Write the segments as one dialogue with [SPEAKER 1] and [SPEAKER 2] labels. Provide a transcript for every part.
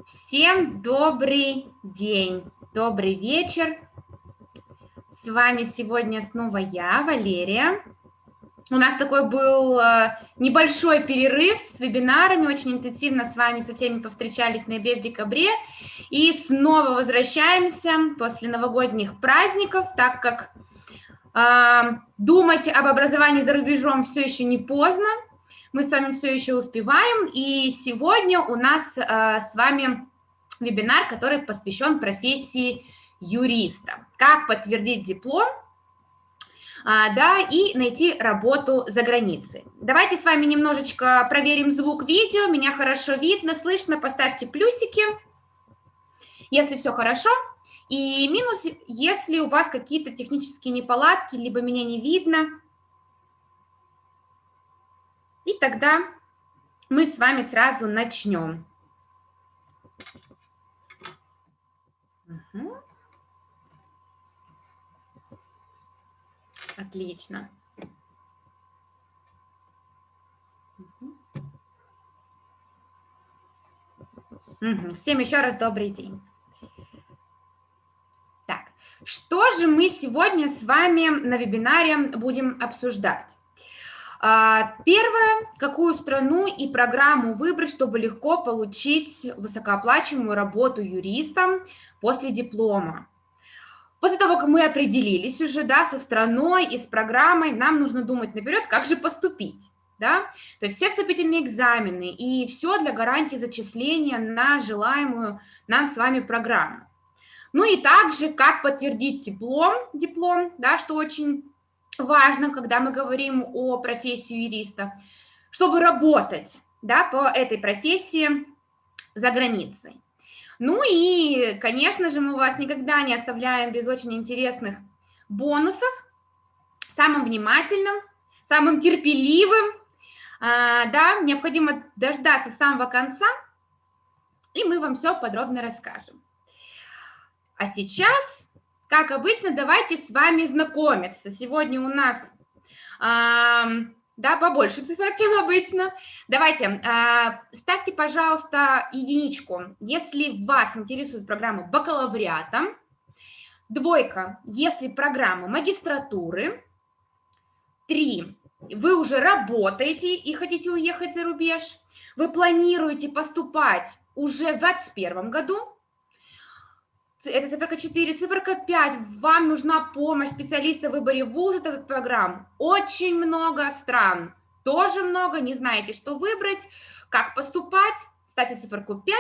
[SPEAKER 1] Всем добрый день, добрый вечер. С вами сегодня снова я, Валерия. У нас такой был небольшой перерыв с вебинарами, очень интенсивно с вами со всеми повстречались в ноябре, в декабре. И снова возвращаемся после новогодних праздников, так как думать об образовании за рубежом все еще не поздно. Мы с вами все еще успеваем, и сегодня у нас с вами вебинар, который посвящен профессии юриста. Как подтвердить диплом, и найти работу за границей. Давайте с вами немножечко проверим звук видео. Меня хорошо видно, слышно. Поставьте плюсики, если все хорошо. И минус, если у вас какие-то технические неполадки, либо меня не видно. И тогда мы с вами сразу начнем. Угу. Отлично. Угу. Всем еще раз добрый день. Так, что же мы сегодня с вами на вебинаре будем обсуждать? Первое, какую страну и программу выбрать, чтобы легко получить высокооплачиваемую работу юристом после диплома. После того, как мы определились уже, со страной и с программой, нам нужно думать наперед, как же поступить, То есть все вступительные экзамены и все для гарантии зачисления на желаемую нам с вами программу. Ну и также, как подтвердить диплом, что очень важно, когда мы говорим о профессии юриста, чтобы работать, по этой профессии за границей. Ну и, конечно же, мы вас никогда не оставляем без очень интересных бонусов. Самым внимательным, самым терпеливым, необходимо дождаться самого конца, и мы вам все подробно расскажем. А сейчас, как обычно, давайте с вами знакомиться. Сегодня у нас, побольше цифр, чем обычно. Давайте, ставьте, пожалуйста, единичку, если вас интересует программа бакалавриата, двойка, если программа магистратуры, 3, вы уже работаете и хотите уехать за рубеж, вы планируете поступать уже в 2021 году, это циферка 4, циферка 5, вам нужна помощь специалиста в выборе вуза, таких программ. Очень много стран, тоже много, не знаете, что выбрать, как поступать, ставьте циферку 5.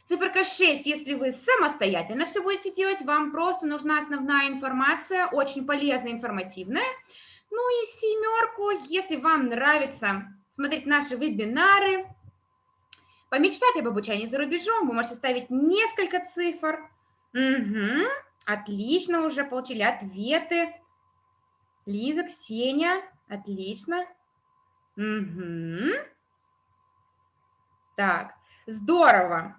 [SPEAKER 1] Циферка 6, если вы самостоятельно все будете делать, вам просто нужна основная информация, очень полезная, информативная. Ну и 7, если вам нравится смотреть наши вебинары, помечтать об обучении за рубежом, вы можете ставить несколько цифр. Угу, отлично, уже получили ответы. Лиза, Ксения, отлично. Угу. Так, здорово.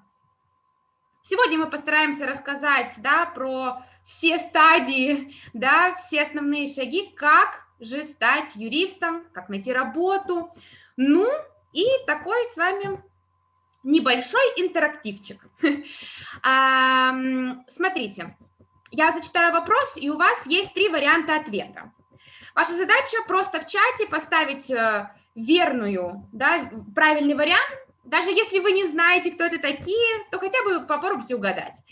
[SPEAKER 1] Сегодня мы постараемся рассказать, про все стадии, все основные шаги, как же стать юристом, как найти работу. Ну, и такой с вами небольшой интерактивчик. Смотрите, я зачитаю вопрос, и у вас есть 3 варианта ответа. Ваша задача просто в чате поставить правильный вариант. Даже если вы не знаете, кто это такие, то хотя бы попробуйте угадать.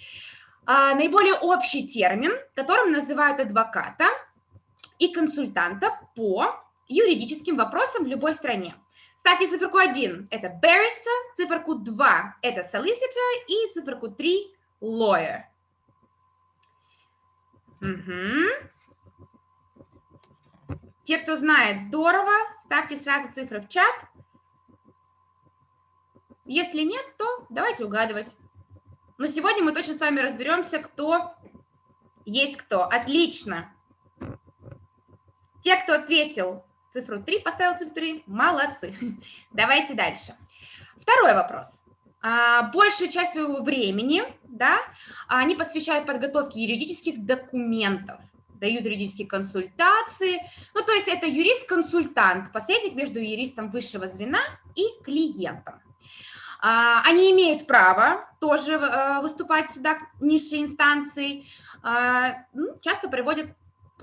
[SPEAKER 1] Наиболее общий термин, которым называют адвоката и консультанта по юридическим вопросам в любой стране. Ставьте циферку 1, это barrister, циферку 2, это solicitor, и циферку 3, lawyer. Угу. Те, кто знает, здорово, ставьте сразу цифры в чат. Если нет, то давайте угадывать. Но сегодня мы точно с вами разберемся, кто есть кто. Отлично. Те, кто ответил цифру 3, поставил цифру 3, молодцы. Давайте дальше. Второй вопрос. Большую часть своего времени, они посвящают подготовке юридических документов, дают юридические консультации. Ну, то есть это юрист-консультант, посредник между юристом высшего звена и клиентом. Они имеют право тоже выступать в судах низшей инстанции, часто проводят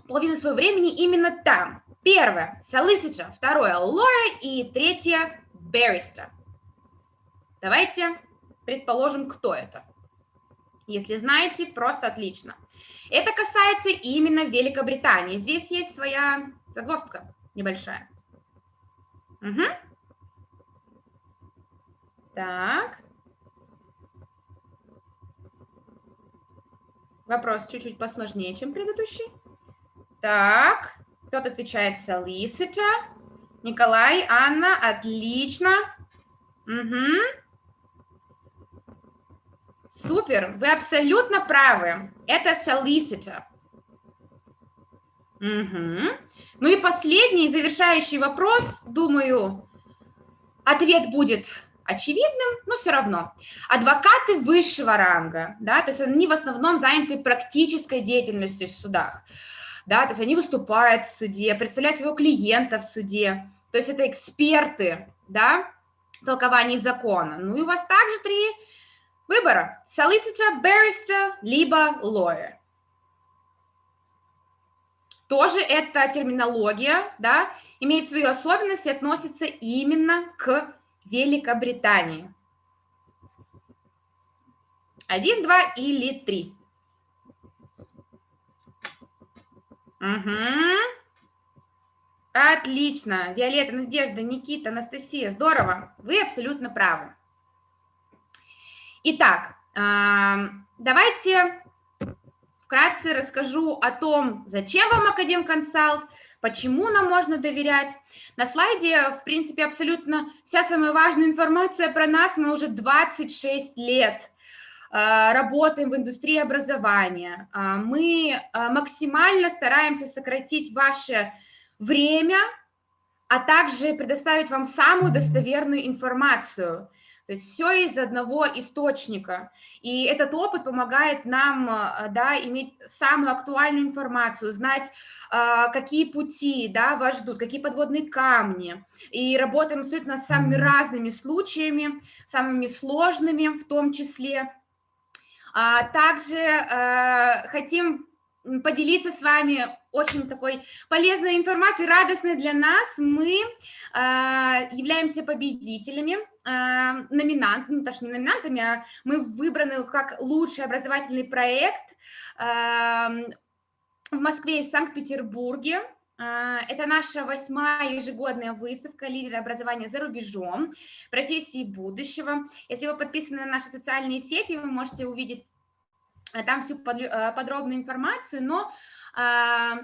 [SPEAKER 1] половину своего времени именно там. Первое – solicitor, второе – lawyer и третье – barrister. Давайте предположим, кто это. Если знаете, просто отлично. Это касается именно Великобритании. Здесь есть своя загвоздка небольшая. Угу. Так. Вопрос чуть-чуть посложнее, чем предыдущий. Так. Кто-то отвечает solicitor. Николай, Анна, отлично. Угу. Супер, вы абсолютно правы. Это solicitor. Угу. Ну и последний, завершающий вопрос. Думаю, ответ будет очевидным, но все равно. Адвокаты высшего ранга, да, то есть они в основном заняты практической деятельностью в судах, да, то есть они выступают в суде, представляют своего клиента в суде, то есть это эксперты, да, в толковании закона. Ну и у вас также 3 выбора: solicitor, barrister, либо lawyer. Тоже эта терминология, да, имеет свою особенность и относится именно к Великобритании. 1, 2 или 3. Угу. Отлично. Виолетта, Надежда, Никита, Анастасия. Здорово. Вы абсолютно правы. Итак, давайте вкратце расскажу о том, зачем вам Академконсалт, почему нам можно доверять. На слайде, в принципе, абсолютно вся самая важная информация про нас. Мы уже 26 лет работаем в индустрии образования. Мы максимально стараемся сократить ваше время, а также предоставить вам самую достоверную информацию. То есть все из одного источника. И этот опыт помогает нам, да, иметь самую актуальную информацию, знать, какие пути, да, вас ждут, какие подводные камни. И работаем абсолютно с самыми разными случаями, самыми сложными в том числе. Также хотим поделиться с вами очень такой полезной информацией, радостной для нас. Мы являемся победителями, номинантами, даже не номинантами, а мы выбраны как лучший образовательный проект в Москве и в Санкт-Петербурге. Это наша 8-я ежегодная выставка «Лидеры образования за рубежом. Профессии будущего». Если вы подписаны на наши социальные сети, вы можете увидеть там всю подробную информацию, но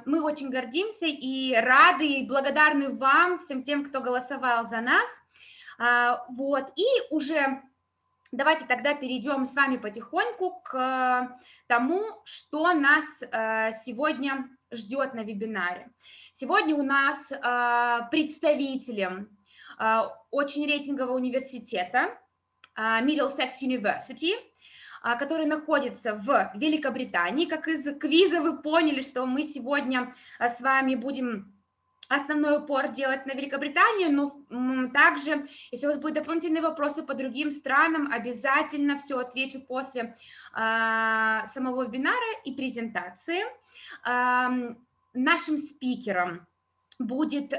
[SPEAKER 1] мы очень гордимся и рады, и благодарны вам, всем тем, кто голосовал за нас. Вот, и уже давайте тогда перейдем с вами потихоньку к тому, что нас сегодня ждет на вебинаре. Сегодня у нас представители очень рейтингового университета Middlesex University, который находится в Великобритании. Как из квиза вы поняли, что мы сегодня с вами будем основной упор делать на Великобританию, но также, если у вас будут дополнительные вопросы по другим странам, обязательно все отвечу после самого вебинара и презентации. Нашим спикером будет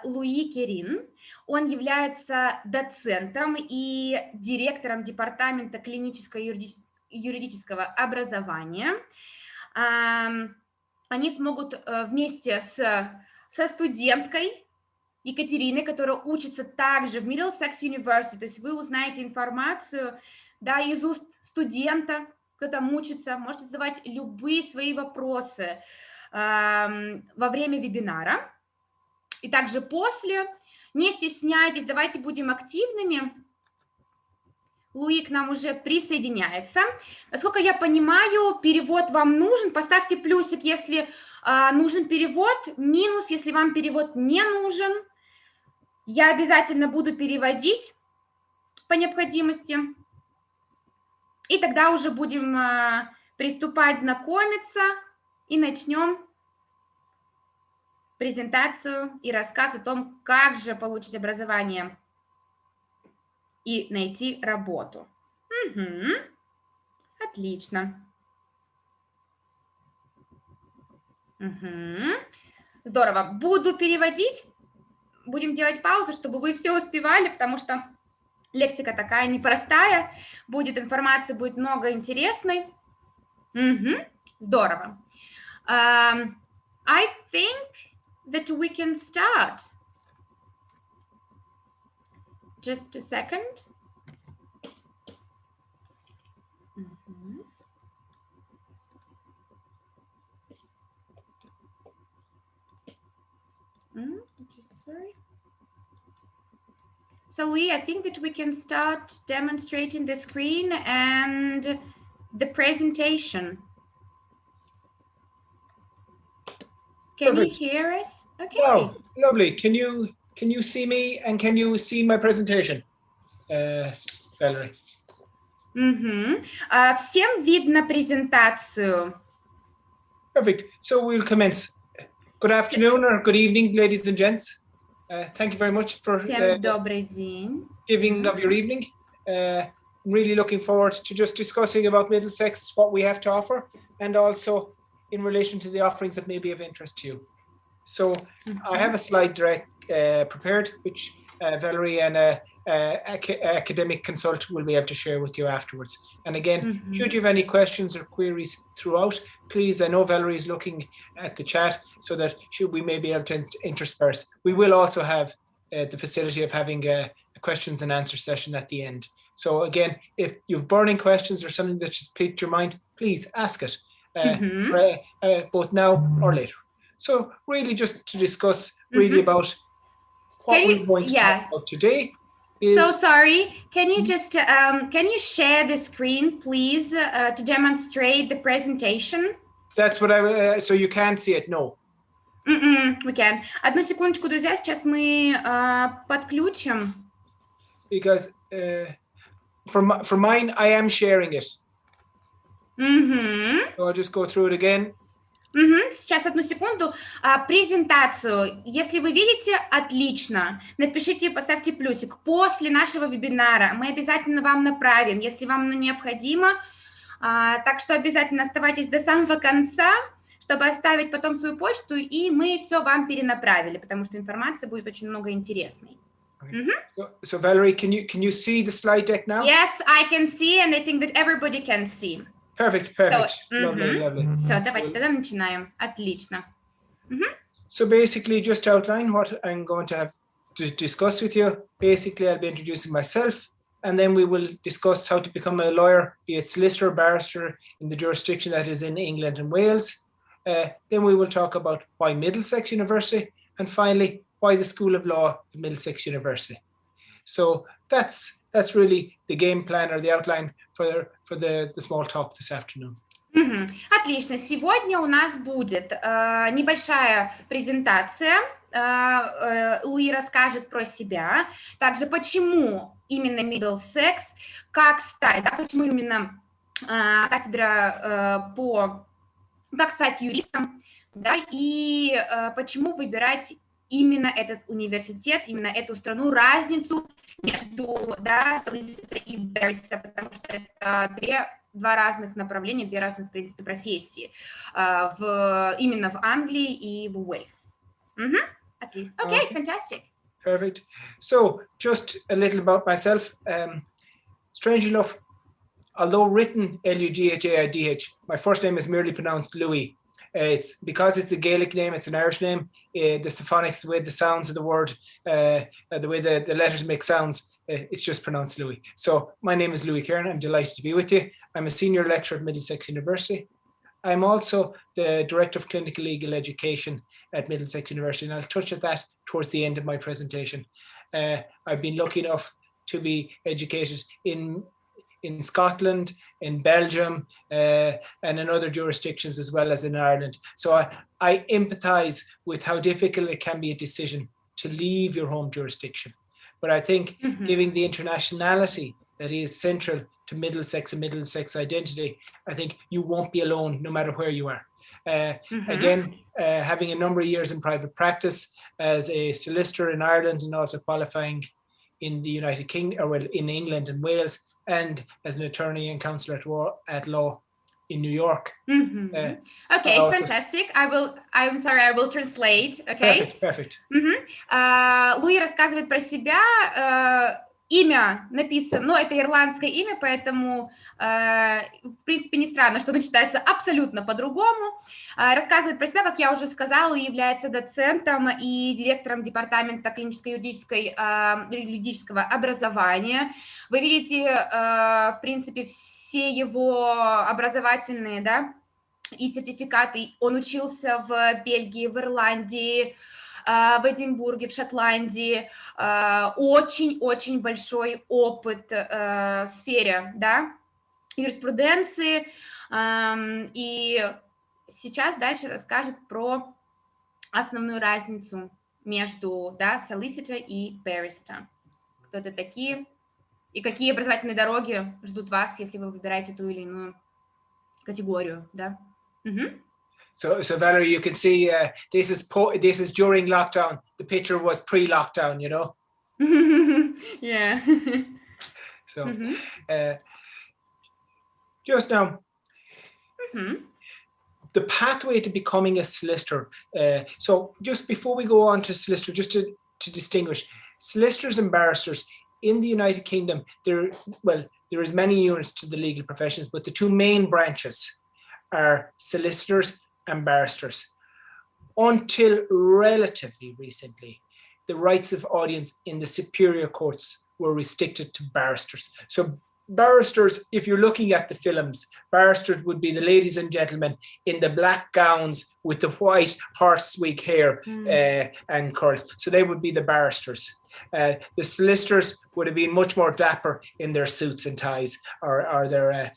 [SPEAKER 1] Луи Керин. Он является доцентом и директором департамента клиническо-юридического образования. Они смогут вместе со студенткой Екатериной, которая учится также в Middlesex University, то есть вы узнаете информацию, да, из уст студента, кто там учится, можете задавать любые свои вопросы во время вебинара. И также после. Не стесняйтесь, давайте будем активными. Луи к нам уже присоединяется. Насколько я понимаю, перевод вам нужен. Поставьте плюсик, если нужен перевод, минус, если вам перевод не нужен. Я обязательно буду переводить по необходимости. И тогда уже будем приступать знакомиться и начнем презентацию и рассказ о том, как же получить образование и найти работу. Угу. Отлично. Угу. Здорово. Буду переводить. Будем делать паузу, чтобы вы все успевали, потому что лексика такая непростая. Будет информации, будет много интересной. Угу. Здорово. I think that we can start. Just a second. Sorry. So I think that we can start demonstrating the screen and the presentation. Can you hear us? Okay.
[SPEAKER 2] Wow, lovely. Can you see me and can you see my presentation, Valerie?
[SPEAKER 1] Всем видно презентацию.
[SPEAKER 2] Perfect. So we'll commence. Good afternoon or good evening, ladies and gents. Thank you very much for
[SPEAKER 1] добрый день.
[SPEAKER 2] giving of your evening. I'm really looking forward to just discussing about Middlesex, what we have to offer, and also in relation to the offerings that may be of interest to you. So I have a slide prepared, which Valerie and academic consultant will be able to share with you afterwards. And again, should you have any questions or queries throughout, please, I know Valerie is looking at the chat so that we may be able to intersperse. We will also have the facility of having a questions and answer session at the end. So again, if you have burning questions or something that just piqued your mind, please ask it, both now or later. So really just to discuss really about what we're going to talk about today.
[SPEAKER 1] So sorry, can you just, can you share the screen, please, to demonstrate the presentation?
[SPEAKER 2] That's what I, so you can't see it, no.
[SPEAKER 1] We can. Одну секундочку, друзья, сейчас мы подключим.
[SPEAKER 2] Because for mine, I am sharing it. So I'll just go through it again.
[SPEAKER 1] Сейчас, одну секунду. Презентацию, если вы видите, отлично. Напишите, поставьте плюсик. После нашего вебинара мы обязательно вам направим, если вам необходимо. Так что обязательно оставайтесь до самого конца, чтобы оставить потом свою почту, и мы все вам перенаправили, потому что информации будет очень много интересной.
[SPEAKER 2] So Valerie, can you see the slide deck now?
[SPEAKER 1] Yes, I can see, and I think that everybody can see.
[SPEAKER 2] Perfect. Lovely.
[SPEAKER 1] Все, давайте тогда начинаем. Отлично.
[SPEAKER 2] So basically, just to outline what I'm going to have to discuss with you. Basically, I'll be introducing myself, and then we will discuss how to become a lawyer, be it solicitor or barrister in the jurisdiction that is in England and Wales. Then we will talk about why Middlesex University, and finally, why the School of Law at Middlesex University. So that's really the game plan or the outline for the small talk this afternoon.
[SPEAKER 1] Отлично. Сегодня у нас будет небольшая презентация. Луи расскажет про себя. Также, почему именно Middlesex, как стать, да, почему именно кафедра как стать юристом, да, и почему выбирать именно этот университет, именно эту страну, разницу между, да, солиситора и бариста, потому что это два разных направления, две разных, в принципе, профессии, именно в Англии и в Уэльс. Отлично. Okay, fantastic.
[SPEAKER 2] Perfect. So, just a little about myself. Strange enough, although written L-U-G-H-A-I-D-H, my first name is merely pronounced Louis. It's because it's a Gaelic name, it's an Irish name. The symphonics, the way the sounds of the word, the way the letters make sounds, it's just pronounced Louis. So my name is Louis Kieran. I'm delighted to be with you. I'm a senior lecturer at Middlesex University. I'm also the Director of Clinical Legal Education at Middlesex University, and I'll touch on that towards the end of my presentation. I've been lucky enough to be educated in Scotland, in Belgium, and in other jurisdictions as well as in Ireland. So I empathize with how difficult it can be a decision to leave your home jurisdiction. But I think given the internationality that is central to Middlesex and Middlesex identity, I think you won't be alone no matter where you are. Again, having a number of years in private practice as a solicitor in Ireland and also qualifying in the United Kingdom, or well, in England and Wales, and as an attorney and counsel at law in New York.
[SPEAKER 1] Okay, fantastic. I will translate. Okay.
[SPEAKER 2] Perfect.
[SPEAKER 1] Луи рассказывает про себя. Имя написано, но это ирландское имя, поэтому, в принципе, не странно, что оно читается абсолютно по-другому. Рассказывает про себя, как я уже сказала, является доцентом и директором департамента клиническо-юридического образования. Вы видите, в принципе, все его образовательные, да, и сертификаты. Он учился в Бельгии, в Ирландии, в Эдинбурге, в Шотландии, очень-очень большой опыт в сфере, да, юриспруденции, и сейчас дальше расскажет про основную разницу между, да, solicitor и barrister. Кто это такие и какие образовательные дороги ждут вас, если вы выбираете ту или иную категорию, да.
[SPEAKER 2] So Valerie, you can see this is during lockdown. The picture was pre-lockdown, you know.
[SPEAKER 1] Yeah.
[SPEAKER 2] So just now, the pathway to becoming a solicitor. So just before we go on to solicitor, just to distinguish, solicitors and barristers in the United Kingdom, there is many units to the legal professions, but the two main branches are solicitors and barristers. Until relatively recently, the rights of audience in the superior courts were restricted to barristers. So barristers, if you're looking at the films, barristers would be the ladies and gentlemen in the black gowns with the white horse-wig hair and curls. So they would be the barristers. The solicitors would have been much more dapper in their suits and ties, or their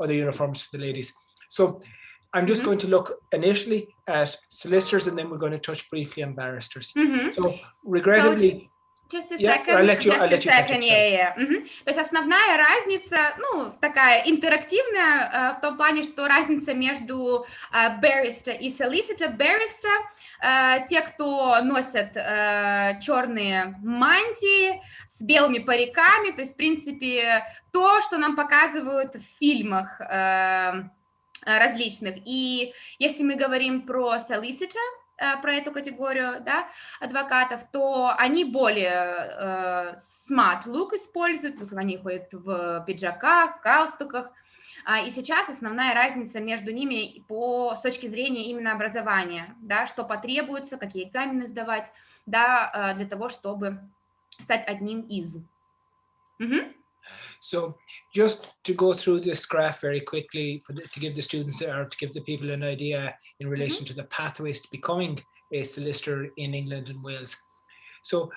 [SPEAKER 2] other uniforms for the ladies. So I'm just going to look initially at solicitors, and then we're going to touch briefly on barristers. So regrettably,
[SPEAKER 1] Just a second.
[SPEAKER 2] I'll let you
[SPEAKER 1] То есть основная разница, такая интерактивная в том плане, что разница между barrister и solicitor. Barrister те, кто носят черные мантии с белыми париками, то есть, в принципе, то, что нам показывают в фильмах различных. И если мы говорим про solicitor, про эту категорию, да, адвокатов, то они более smart look используют, они ходят в пиджаках, галстуках, и сейчас основная разница между ними с точки зрения именно образования, да, что потребуется, какие экзамены сдавать, да, для того, чтобы стать одним из.
[SPEAKER 2] So just to go through this graph very quickly to give the students or to give the people an idea in relation to the pathways to becoming a solicitor in England and Wales. So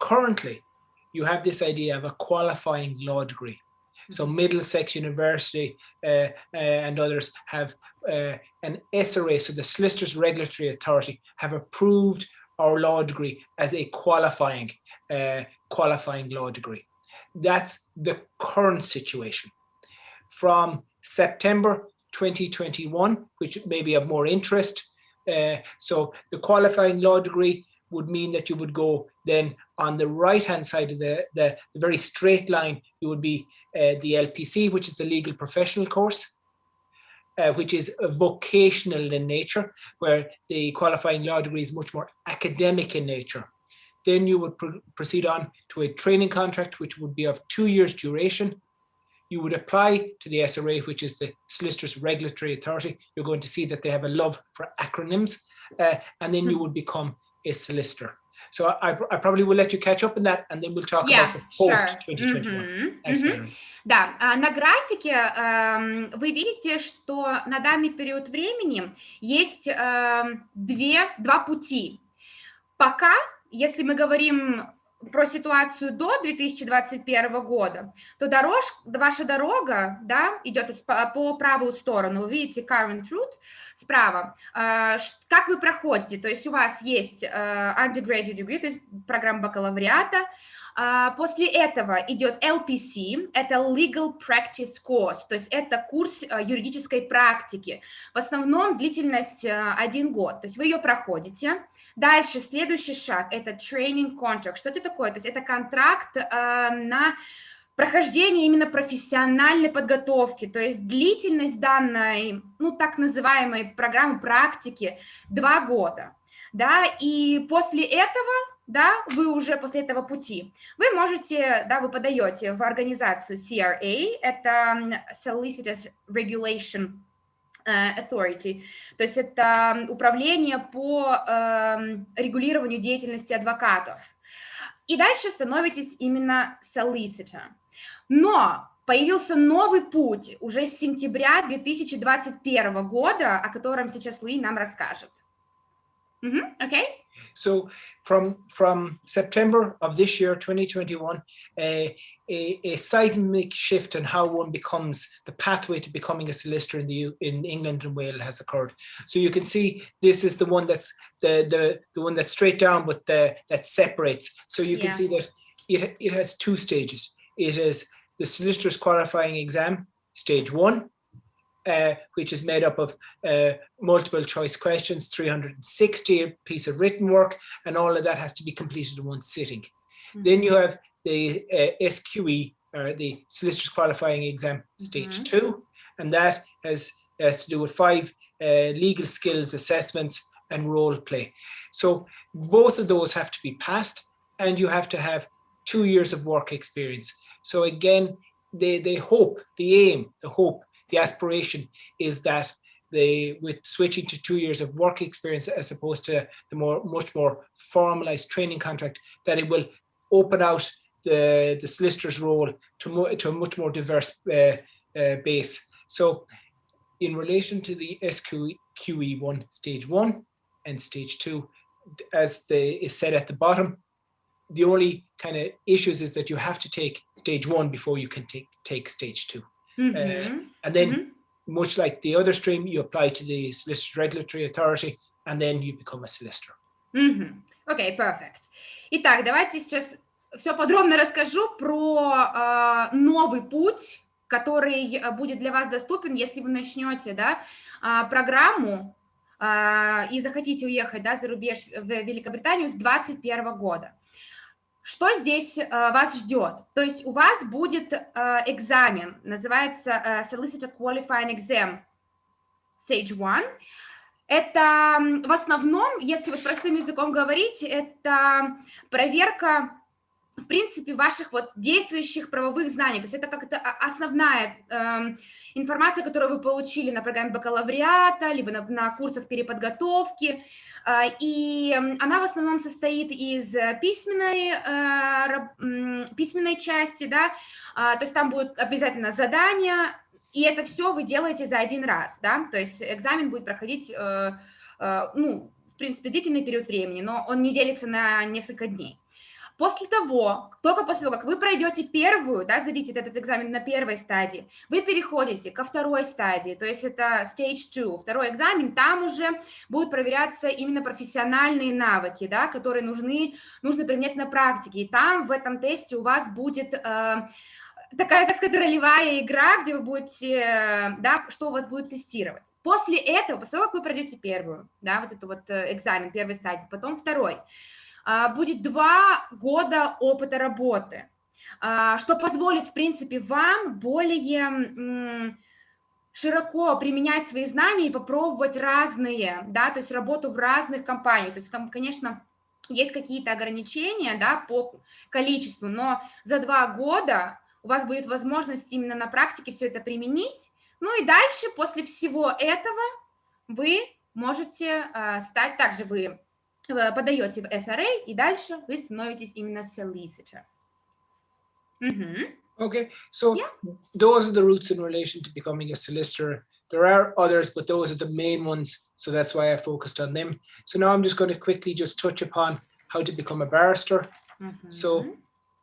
[SPEAKER 2] currently you have this idea of a qualifying law degree. So Middlesex University and others have an SRA, so the Solicitors Regulatory Authority, have approved our law degree as a qualifying law degree. That's the current situation. From September 2021, which may be of more interest, so the qualifying law degree would mean that you would go then on the right-hand side of the very straight line, you would be the LPC, which is the legal professional course, which is vocational in nature, where the qualifying law degree is much more academic in nature. Then you would proceed on to a training contract, which would be of 2 years duration. You would apply to the SRA, which is the Solicitors Regulatory Authority. You're going to see that they have a love for acronyms, and then you would become a solicitor. So I probably will let you catch up on that, and then we'll talk about the post-2021. Thanks, Valerie.
[SPEAKER 1] Да, на графике вы видите, что на данный период времени есть два пути. Пока, если мы говорим про ситуацию до 2021 года, то ваша дорога, да, идет по правую сторону. Вы видите current route справа. Как вы проходите? То есть у вас есть undergraduate degree, то есть программа бакалавриата, После этого идет LPC, это Legal Practice Course, то есть это курс юридической практики. В основном длительность 1 год, то есть вы ее проходите. Дальше следующий шаг – это Training Contract. Что это такое? То есть это контракт на прохождение именно профессиональной подготовки, то есть длительность данной, ну, так называемой программы практики 2 года, да, и после этого, да, вы уже после этого пути, вы можете, да, вы подаете в организацию CRA, это Solicitors Regulation Authority, то есть это управление по регулированию деятельности адвокатов, и дальше становитесь именно solicitor. Но появился новый путь уже с сентября 2021 года, о котором сейчас Луи нам расскажет. Okay?
[SPEAKER 2] So from September of this year, 2021, a seismic shift in how one becomes the pathway to becoming a solicitor in England and Wales has occurred. So you can see this is the one that's the one that's straight down, but that separates. So you can see that it has 2 stages. It is the solicitor's qualifying exam, stage 1, which is made up of multiple choice questions, 360 piece of written work, and all of that has to be completed in one sitting. Then you have the SQE, or the solicitor's qualifying exam, stage 2, and that has to do with 5 legal skills assessments and role play. So both of those have to be passed, and you have to have 2 years of work experience. So again, they hope, the aim, the hope, the aspiration is that with switching to 2 years of work experience as opposed to the much more formalized training contract, that it will open out the solicitor's role to a much more diverse base. So in relation to the SQE1, stage 1 and stage 2, as is said at the bottom, the only kind of issues is that you have to take stage 1 before you can take stage 2. And then, much like the other stream, you apply to the Solicitor Regulatory Authority, and then you become a solicitor.
[SPEAKER 1] Okay, perfect. Итак, давайте сейчас все подробно расскажу про новый путь, который будет для вас доступен, если вы начнете, да, программу и захотите уехать, да, за рубеж в Великобританию с 2021 года. Что здесь вас ждет? То есть у вас будет экзамен, называется Solicitor Qualifying Exam Stage 1. Это в основном, если вот простым языком говорить, это проверка, в принципе, ваших вот действующих правовых знаний. То есть это как-то основная информация, которую вы получили на программе бакалавриата, либо на курсах переподготовки. И она в основном состоит из письменной части, да, то есть там будут обязательно задания, и это все вы делаете за 1 раз, да, то есть экзамен будет проходить, ну, в принципе, длительный период времени, но он не делится на несколько дней. Только после того, как вы пройдете первую, да, сдадите этот экзамен на 1-й стадии, вы переходите ко 2-й стадии, то есть это stage 2, 2-й экзамен, там уже будут проверяться именно профессиональные навыки, да, которые нужны применять на практике, и там в этом тесте у вас будет такая, так сказать, ролевая игра, где вы будете, да, что у вас будет тестировать. После того, как вы пройдете первую, да, вот эту вот экзамен 1-й стадии, потом 2-й, будет 2 года опыта работы, что позволит, в принципе, вам более широко применять свои знания и попробовать разные, да, то есть работу в разных компаниях. То есть, конечно, есть какие-то ограничения, да, по количеству, но за 2 года у вас будет возможность именно на практике все это применить. Ну и дальше, после всего этого, вы можете стать, также вы подаете в SRA, и дальше вы становитесь именно solicitor.
[SPEAKER 2] Okay, so those are the routes in relation to becoming a solicitor. There are others, but those are the main ones, so that's why I focused on them. So now I'm just going to quickly just touch upon how to become a barrister. So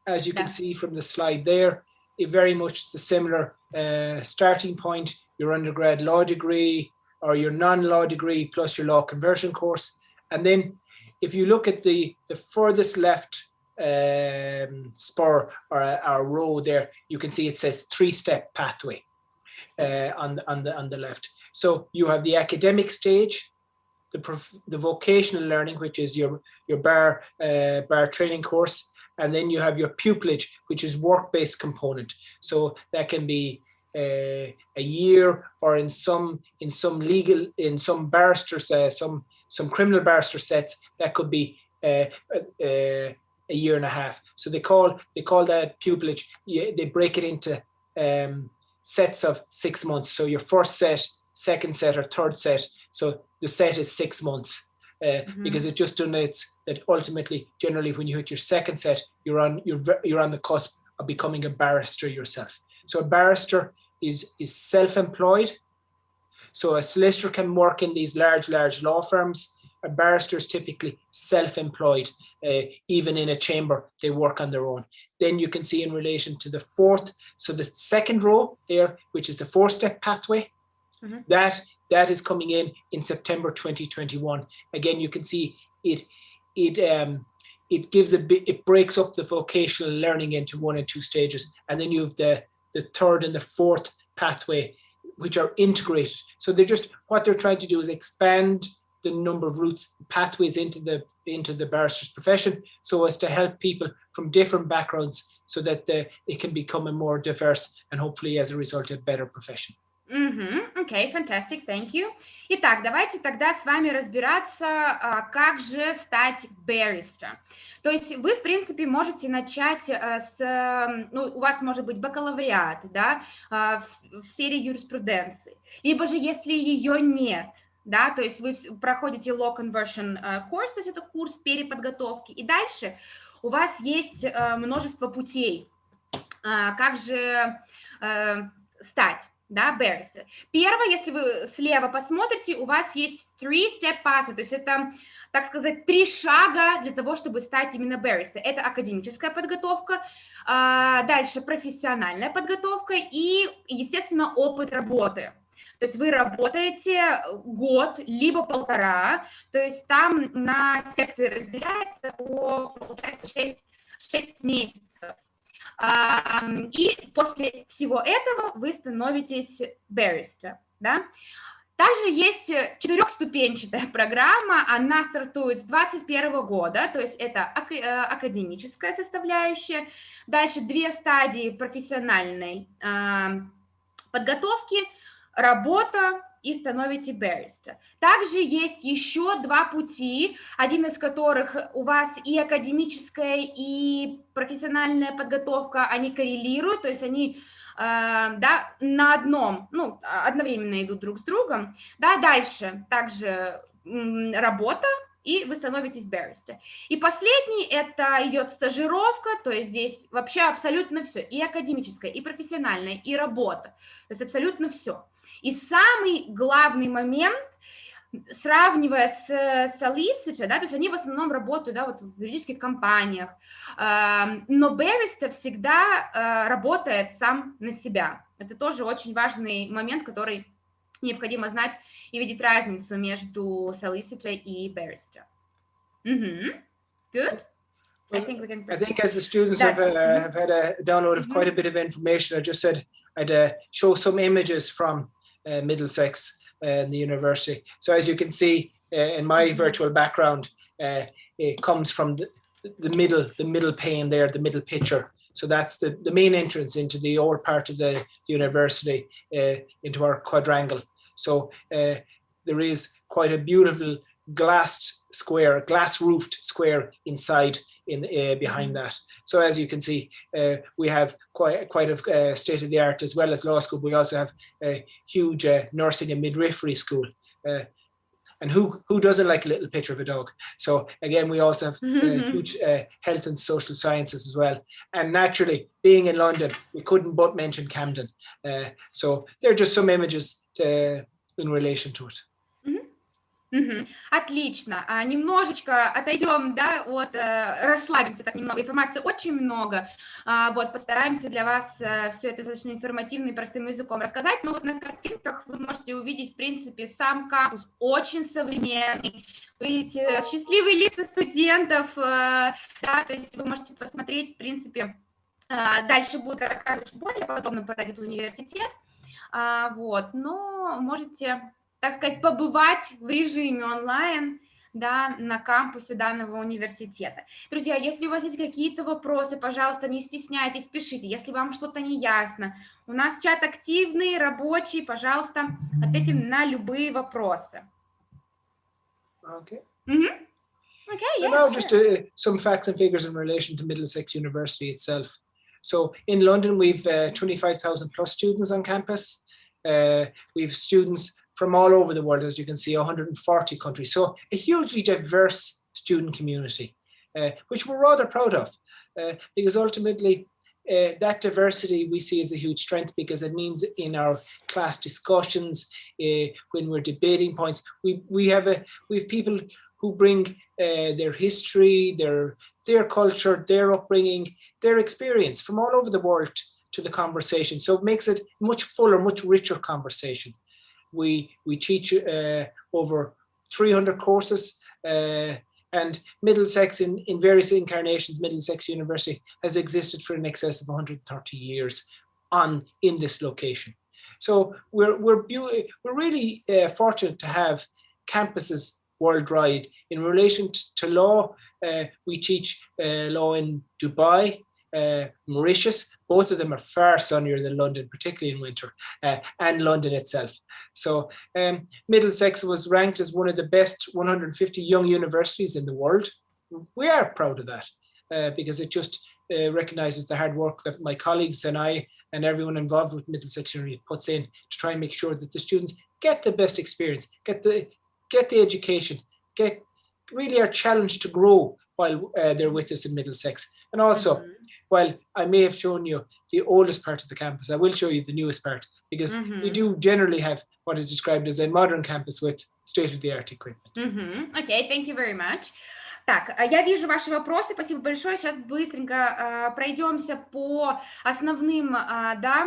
[SPEAKER 2] as you can see from the slide there, very much the similar starting point, your undergrad law degree or your non-law degree plus your law conversion course. And then if you look at the furthest left spur or a row there, you can see it says 3-step pathway on the left. So you have the academic stage, the vocational learning, which is your bar training course, and then you have your pupillage, which is work-based component. So that can be a year, or in some barristers, some criminal barrister sets, that could be a year and a half. So they call that pupillage. They break it into sets of 6 months. So your first set, second set, or third set. So the set is 6 months. Because it just denotes that ultimately, generally, when you hit your second set, you're on the cusp of becoming a barrister yourself. So a barrister is self-employed. So a solicitor can work in these large law firms. A barrister is typically self-employed. Even in a chamber, they work on their own. Then you can see in relation to the fourth, so the second row there, which is the 4-step pathway, that is coming in September 2021. Again, you can see it gives it breaks up the vocational learning into 1 and 2 stages, and then you have the third and the fourth pathway, which are integrated. So what they're trying to do is expand the number of routes, pathways into the barrister's profession, so as to help people from different backgrounds, so that it can become a more diverse and hopefully, as a result, a better profession.
[SPEAKER 1] Окей, fantastic, thank you. Итак, давайте тогда с вами разбираться, как же стать barrister. То есть вы, в принципе, можете начать у вас может быть бакалавриат, да, в сфере юриспруденции, либо же, если ее нет, да, то есть вы проходите law conversion course, то есть это курс переподготовки, и дальше у вас есть множество путей, как же стать. Да, barrister. Первое, если вы слева посмотрите, у вас есть 3-step path, то есть это, так сказать, 3 шага для того, чтобы стать именно barrister. Это академическая подготовка, дальше профессиональная подготовка и, естественно, опыт работы. То есть вы работаете год, либо 1,5, то есть там на секции разделяется получается, 6 месяцев. И после всего этого вы становитесь barrister, да? Также есть 4-ступенчатая программа, она стартует с 2021 года, то есть это академическая составляющая, дальше 2 стадии профессиональной подготовки, работа и становитесь barrister. Также есть еще 2 пути, один из которых у вас и академическая, и профессиональная подготовка, они коррелируют, то есть они да, на одновременно идут друг с другом. Да, дальше также работа, и вы становитесь barrister. И последний, это идет стажировка, то есть здесь вообще абсолютно все, и академическое, и профессиональное, и работа, то есть абсолютно все. И самый главный момент, сравнивая с solicitor, да, то есть они в основном работают, да, вот в юридических компаниях, но barrister всегда работает сам на себя. Это тоже очень важный момент, который необходимо знать и видеть разницу между solicitor и barrister. Good.
[SPEAKER 2] I think as the students have had a download of quite a bit of information, I just said I'd show some images from Middlesex and the university. So as you can see in my virtual background, it comes from the middle pane there, the middle picture. So that's the main entrance into the old part of the university, into our quadrangle. So there is quite a beautiful glass roofed square inside behind that. So as you can see, we have quite a state-of-the-art, as well as law school. We also have a huge nursing and midwifery school. And who doesn't like a little picture of a dog? So again, we also have huge health and social sciences as well. And naturally, being in London, we couldn't but mention Camden. So they're just some images in relation to it.
[SPEAKER 1] Отлично. Немножечко отойдем, да, расслабимся так немного. Информации очень много. Вот, постараемся для вас все это достаточно информативно и простым языком рассказать. Но вот на картинках вы можете увидеть, в принципе, сам кампус очень современный. Вы видите счастливые лица студентов, да, то есть вы можете посмотреть, в принципе, дальше будет рассказывать более подробно про этот университет. Вот, но можете, так сказать, побывать в режиме онлайн, да, на кампусе данного университета. Друзья, если у вас есть какие-то вопросы, пожалуйста, не стесняйтесь, пишите. Если вам что-то не ясно, у нас чат активный, рабочий, пожалуйста, ответим на любые вопросы.
[SPEAKER 2] Okay.
[SPEAKER 1] Okay,
[SPEAKER 2] so
[SPEAKER 1] yeah,
[SPEAKER 2] now
[SPEAKER 1] sure.
[SPEAKER 2] just some facts and figures in relation to Middlesex University itself. So in London, we've 25,000 plus students on campus. We've students from all over the world, as you can see, 140 countries. So a hugely diverse student community, which we're rather proud of, because ultimately that diversity we see as a huge strength, because it means in our class discussions, when we're debating points, we have people who bring their history, their culture, their upbringing, their experience from all over the world to the conversation. So it makes it much fuller, much richer conversation. We teach over 300 courses, and Middlesex in various incarnations, Middlesex University has existed for in excess of 130 years in this location. So we're really fortunate to have campuses worldwide. In relation to law, we teach law in Dubai, Mauritius. Both of them are far sunnier than London, particularly in winter, and London itself. So Middlesex was ranked as one of the best 150 young universities in the world. We are proud of that, because it just recognises the hard work that my colleagues and I and everyone involved with Middlesex University puts in to try and make sure that the students get the best experience, get the education, really are challenged to grow while they're with us in Middlesex. And also, while I may have shown you the oldest part of the campus, I will show you the newest part, because we do generally have what is described as a modern campus with state-of-the-art equipment.
[SPEAKER 1] Okay, thank you very much. Так, я вижу ваши вопросы, спасибо большое. Сейчас быстренько пройдемся по основным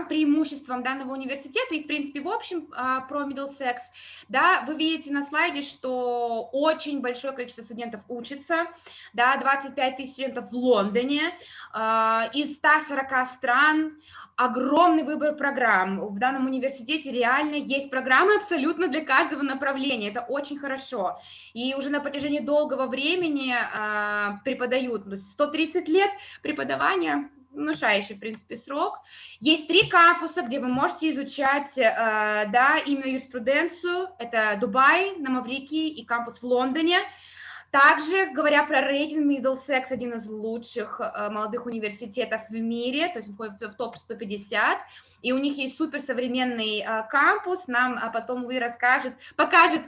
[SPEAKER 1] преимуществам данного университета и, в принципе, в общем про Middlesex. Да, вы видите на слайде, что очень большое количество студентов учится, да, 25 тысяч студентов в Лондоне, из 140 стран. Огромный выбор программ. В данном университете реально есть программы абсолютно для каждого направления. Это очень хорошо. И уже на протяжении долгого времени преподают, 130 лет преподавания, внушающий, в принципе, срок. Есть 3 кампуса, где вы можете изучать, именно юриспруденцию. Это Дубай, на Маврикии и кампус в Лондоне. Также, говоря про рейтинг, Middlesex один из лучших молодых университетов в мире, то есть входит в топ-150, и у них есть суперсовременный кампус, нам потом Луи покажет,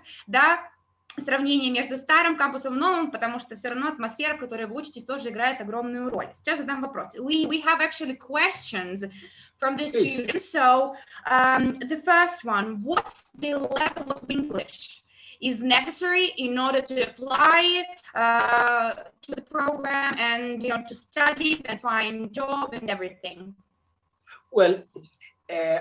[SPEAKER 1] сравнение между старым кампусом и новым, потому что все равно атмосфера, в которой вы учитесь, тоже играет огромную роль. Сейчас задам вопрос. We have actually questions from the students. So, the first one, what's the level of English is necessary in order to apply to the program and to study and find job and everything?
[SPEAKER 2] Well,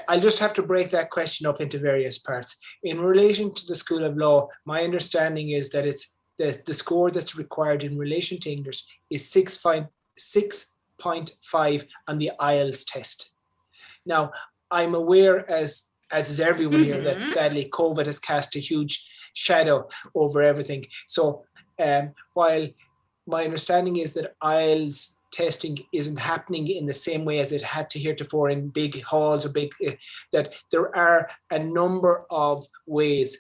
[SPEAKER 2] I'll just have to break that question up into various parts. In relation to the School of Law, my understanding is that it's the score that's required in relation to English is 6.5 on the IELTS test. Now, I'm aware, as is everyone here, that sadly COVID has cast a huge shadow over everything. So while my understanding is that IELTS testing isn't happening in the same way as it had to heretofore in big halls or that there are a number of ways,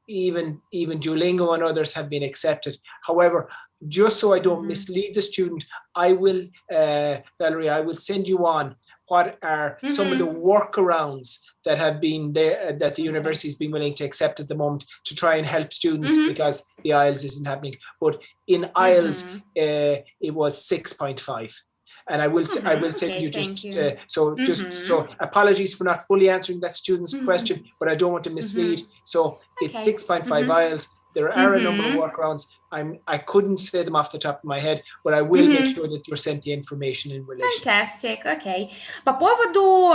[SPEAKER 2] even Duolingo and others have been accepted. However, just so I don't mislead the student, I will, Valerie, I will send you on what are some of the workarounds that have been there, that the university has been willing to accept at the moment to try and help students because the IELTS isn't happening. But in IELTS, it was 6.5. And I will say to you so apologies for not fully answering that student's question, but I don't want to mislead. So it's 6.5 IELTS. There are a number of workarounds. I couldn't say them off the top of my head, but I will make sure that you're sent the information in relation.
[SPEAKER 1] Fantastic, okay. По поводу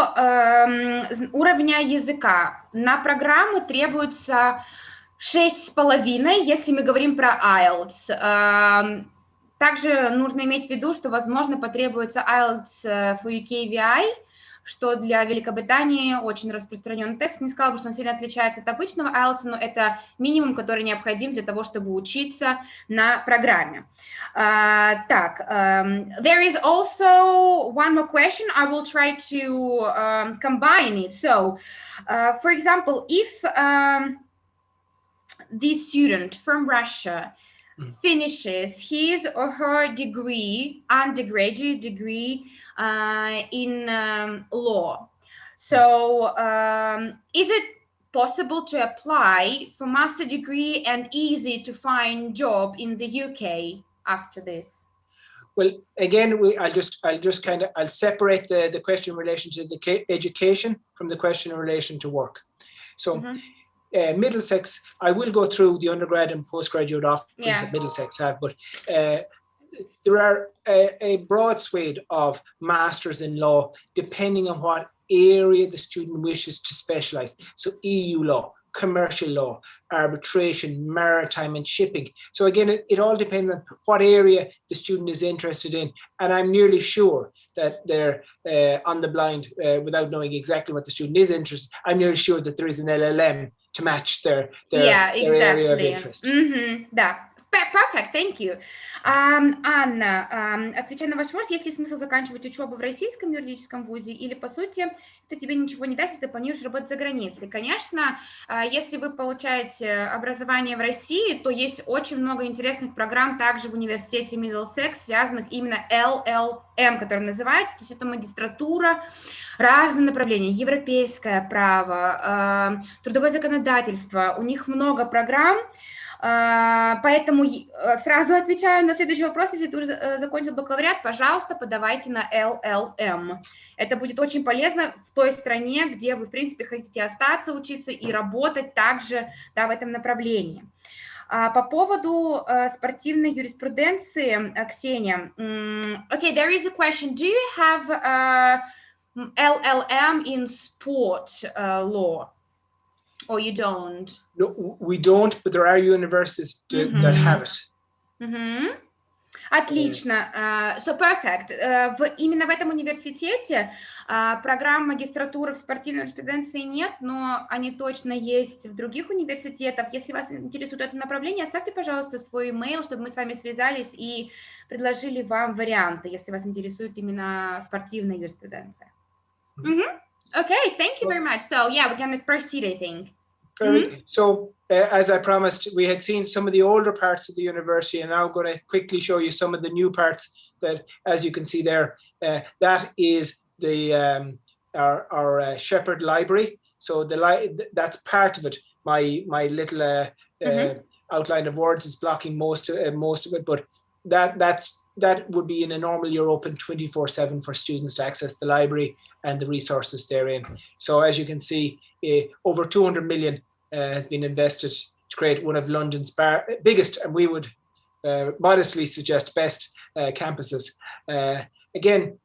[SPEAKER 1] уровня языка. На программы требуется 6,5, если мы говорим про IELTS. Также нужно иметь в виду, что, возможно, потребуется IELTS for UKVI, что для Великобритании очень распространенный тест. Не сказала бы, что он сильно отличается от обычного IELTS, но это минимум, который необходим для того, чтобы учиться на программе. There is also one more question. I will try to combine it. So, for example, if the student from Russia finishes his or her degree, undergraduate degree in law. So is it possible to apply for master degree and easy to find job in the UK after this?
[SPEAKER 2] Well, again, I'll separate the question in relation to the education from the question in relation to work. So Middlesex, I will go through the undergrad and postgraduate offerings that Middlesex have, but there are a broad swathe of masters in law, depending on what area the student wishes to specialize. So EU law, commercial law, arbitration, maritime and shipping. So again, it all depends on what area the student is interested in. And I'm nearly sure that they're on the blind without knowing exactly what the student is interested in. I'm nearly sure that there is an LLM to match their area of interest.
[SPEAKER 1] Да. Perfect, thank you. Анна, отвечая на ваш вопрос, есть ли смысл заканчивать учебу в российском юридическом вузе или, по сути, это тебе ничего не даст, если ты планируешь работать за границей? Конечно, если вы получаете образование в России, то есть очень много интересных программ также в университете Middlesex, связанных именно LLM, который называется, то есть это магистратура, разные направления, европейское право, трудовое законодательство, у них много программ. Поэтому сразу отвечаю на следующий вопрос. Если ты уже закончил бакалавриат, пожалуйста, подавайте на LLM. Это будет очень полезно в той стране, где вы, в принципе, хотите остаться, учиться и работать также, да, в этом направлении. По поводу спортивной юриспруденции, Ксения. Okay, there is a question. Do you have LLM in sport law? Or you don't?
[SPEAKER 2] No, we don't, but there are universities that have it.
[SPEAKER 1] Отлично. So perfect. Именно в этом университете программ магистратуры в спортивной юриспруденции нет, но они точно есть в других университетах. Если вас интересует это направление, оставьте, пожалуйста, свой email, чтобы мы с вами связались и предложили вам варианты, если вас интересует именно спортивная юриспруденция. Okay, thank you very much. So yeah, we're going to proceed, I think.
[SPEAKER 2] So as I promised, we had seen some of the older parts of the university, and now I'm going to quickly show you some of the new parts that, as you can see there, that is the our Shepherd Library. So that's part of it. My little outline of words is blocking most of it, but that would be in a normal year open 24/7 for students to access the library and the resources therein. So as you can see, over 200 million has been invested to create one of London's biggest, and we would modestly suggest best campuses. Again,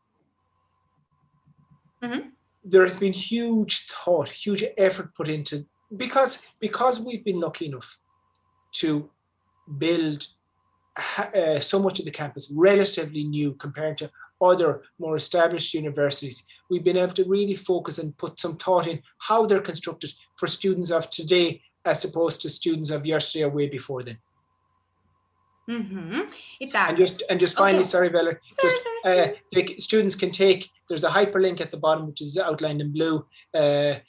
[SPEAKER 2] there has been huge thought, huge effort put into, because we've been lucky enough to build so much of the campus relatively new compared to other more established universities. We've been able to really focus and put some thought in how they're constructed for students of today as opposed to students of yesterday or way before then. And just finally, sorry, Bella, students can take, there's a hyperlink at the bottom which is outlined in blue, or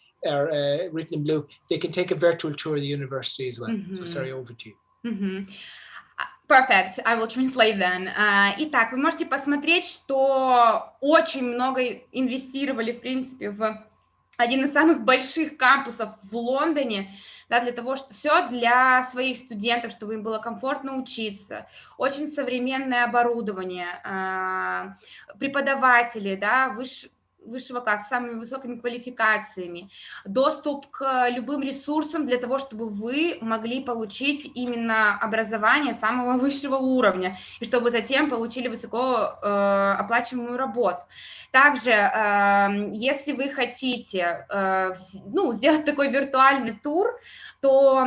[SPEAKER 2] written in blue. They can take a virtual tour of the university as well. So sorry, over to you.
[SPEAKER 1] Perfect, I will translate then. Итак, вы можете посмотреть, что очень много инвестировали, в принципе, в один из самых больших кампусов в Лондоне. да, для того, что все для своих студентов, чтобы им было комфортно учиться, очень современное оборудование, преподаватели, да, высшего класса, с самыми высокими квалификациями, доступ к любым ресурсам для того, чтобы вы могли получить именно образование самого высшего уровня, и чтобы затем получили высокооплачиваемую работу. Также, если вы хотите сделать такой виртуальный тур, то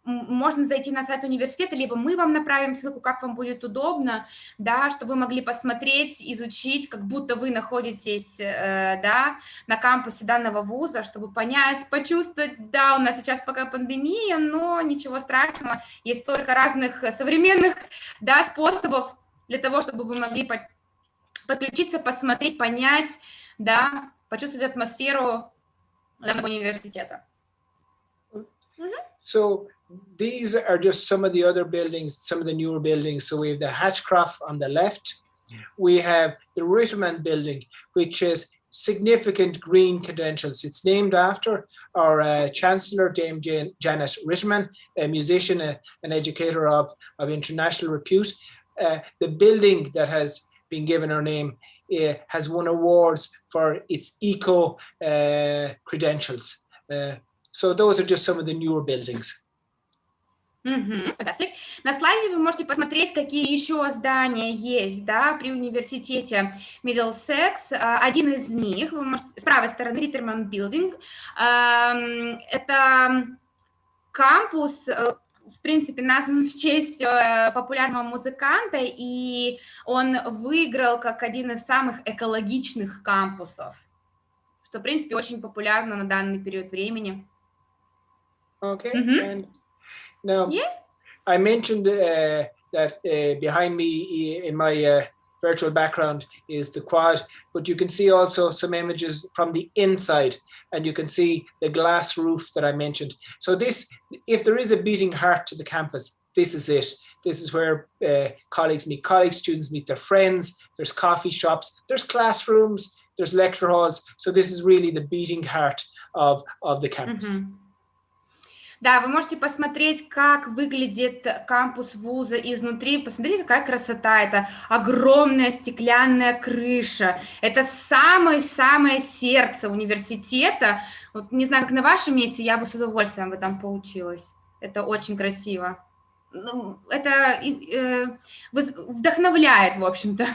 [SPEAKER 1] можно зайти на сайт университета, либо мы вам направим ссылку, как вам будет удобно, да, чтобы вы могли посмотреть, изучить, как будто вы находитесь, да, на кампусе данного вуза, чтобы понять, почувствовать, да, у нас сейчас пока пандемия, но ничего страшного, есть столько разных современных, да, способов для того, чтобы вы могли подключиться, посмотреть, понять, да, почувствовать атмосферу данного университета.
[SPEAKER 2] So these are just some of the other buildings, some of the newer buildings. So we have the Hatchcroft on the left. We have the Ritterman building, which has significant green credentials. It's named after our Chancellor, Dame Janet Ritterman, a musician, an educator of international repute. The building that has been given her name has won awards for its eco credentials. So those are just some of the newer buildings.
[SPEAKER 1] Fantastic. На слайде вы можете посмотреть, какие еще здания есть, да, при университете Middlesex. Один из них, вы можете, с правой стороны, Ritterman Building. Это кампус, в принципе, назван в честь популярного музыканта, и он выиграл как один из самых экологичных кампусов, что, в принципе, очень популярно на данный период времени.
[SPEAKER 2] Okay. And now, I mentioned that behind me in my virtual background is the quad, but you can see also some images from the inside, and you can see the glass roof that I mentioned. So this, if there is a beating heart to the campus, this is it. This is where colleagues meet colleagues, students meet their friends, there's coffee shops, there's classrooms, there's lecture halls. So this is really the beating heart of the campus.
[SPEAKER 1] Да, вы можете посмотреть, как выглядит кампус вуза изнутри. Посмотрите, какая красота. Это огромная стеклянная крыша. Это самое-самое сердце университета. Вот, не знаю, как на вашем месте, я бы с удовольствием бы там поучилась. Это очень красиво. Это вдохновляет, в общем-то.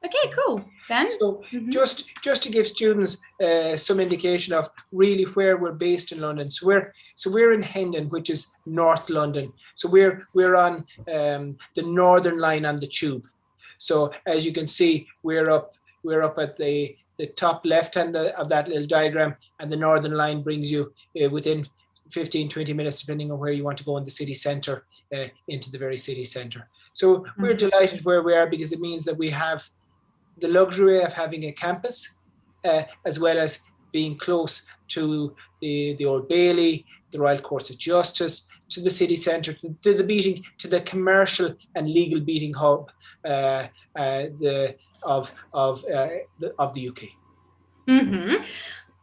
[SPEAKER 1] Okay, cool. Then,
[SPEAKER 2] so just to give students some indication of really where we're based in London. So we're in Hendon, which is North London. So we're on the northern line on the tube. So as you can see, we're up at the top left hand of that little diagram, and the northern line brings you within 15-20 minutes, depending on where you want to go in the city centre, into the very city centre. So we're delighted where we are, because it means that we have the luxury of having a campus, as well as being close to the Old Bailey, the Royal Courts of Justice, to the city centre, to the beating, to the commercial and legal beating hub of the UK.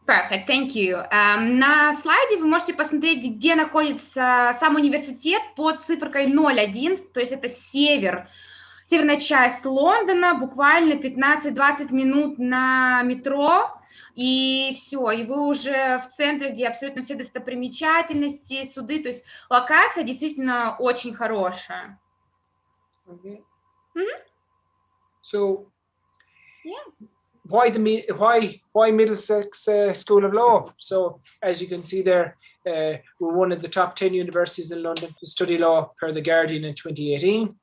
[SPEAKER 1] Perfect, thank you. На слайде вы можете посмотреть, где находится сам университет под цифрой 01, то есть это северная часть Лондона, буквально 15-20 минут на метро, и все, и вы уже в центре, где абсолютно все достопримечательности, суды, то есть локация действительно очень хорошая.
[SPEAKER 2] Okay. So, why Middlesex School of Law? So, as you can see there, we're one of the top 10 universities in London to study law per The Guardian in 2018.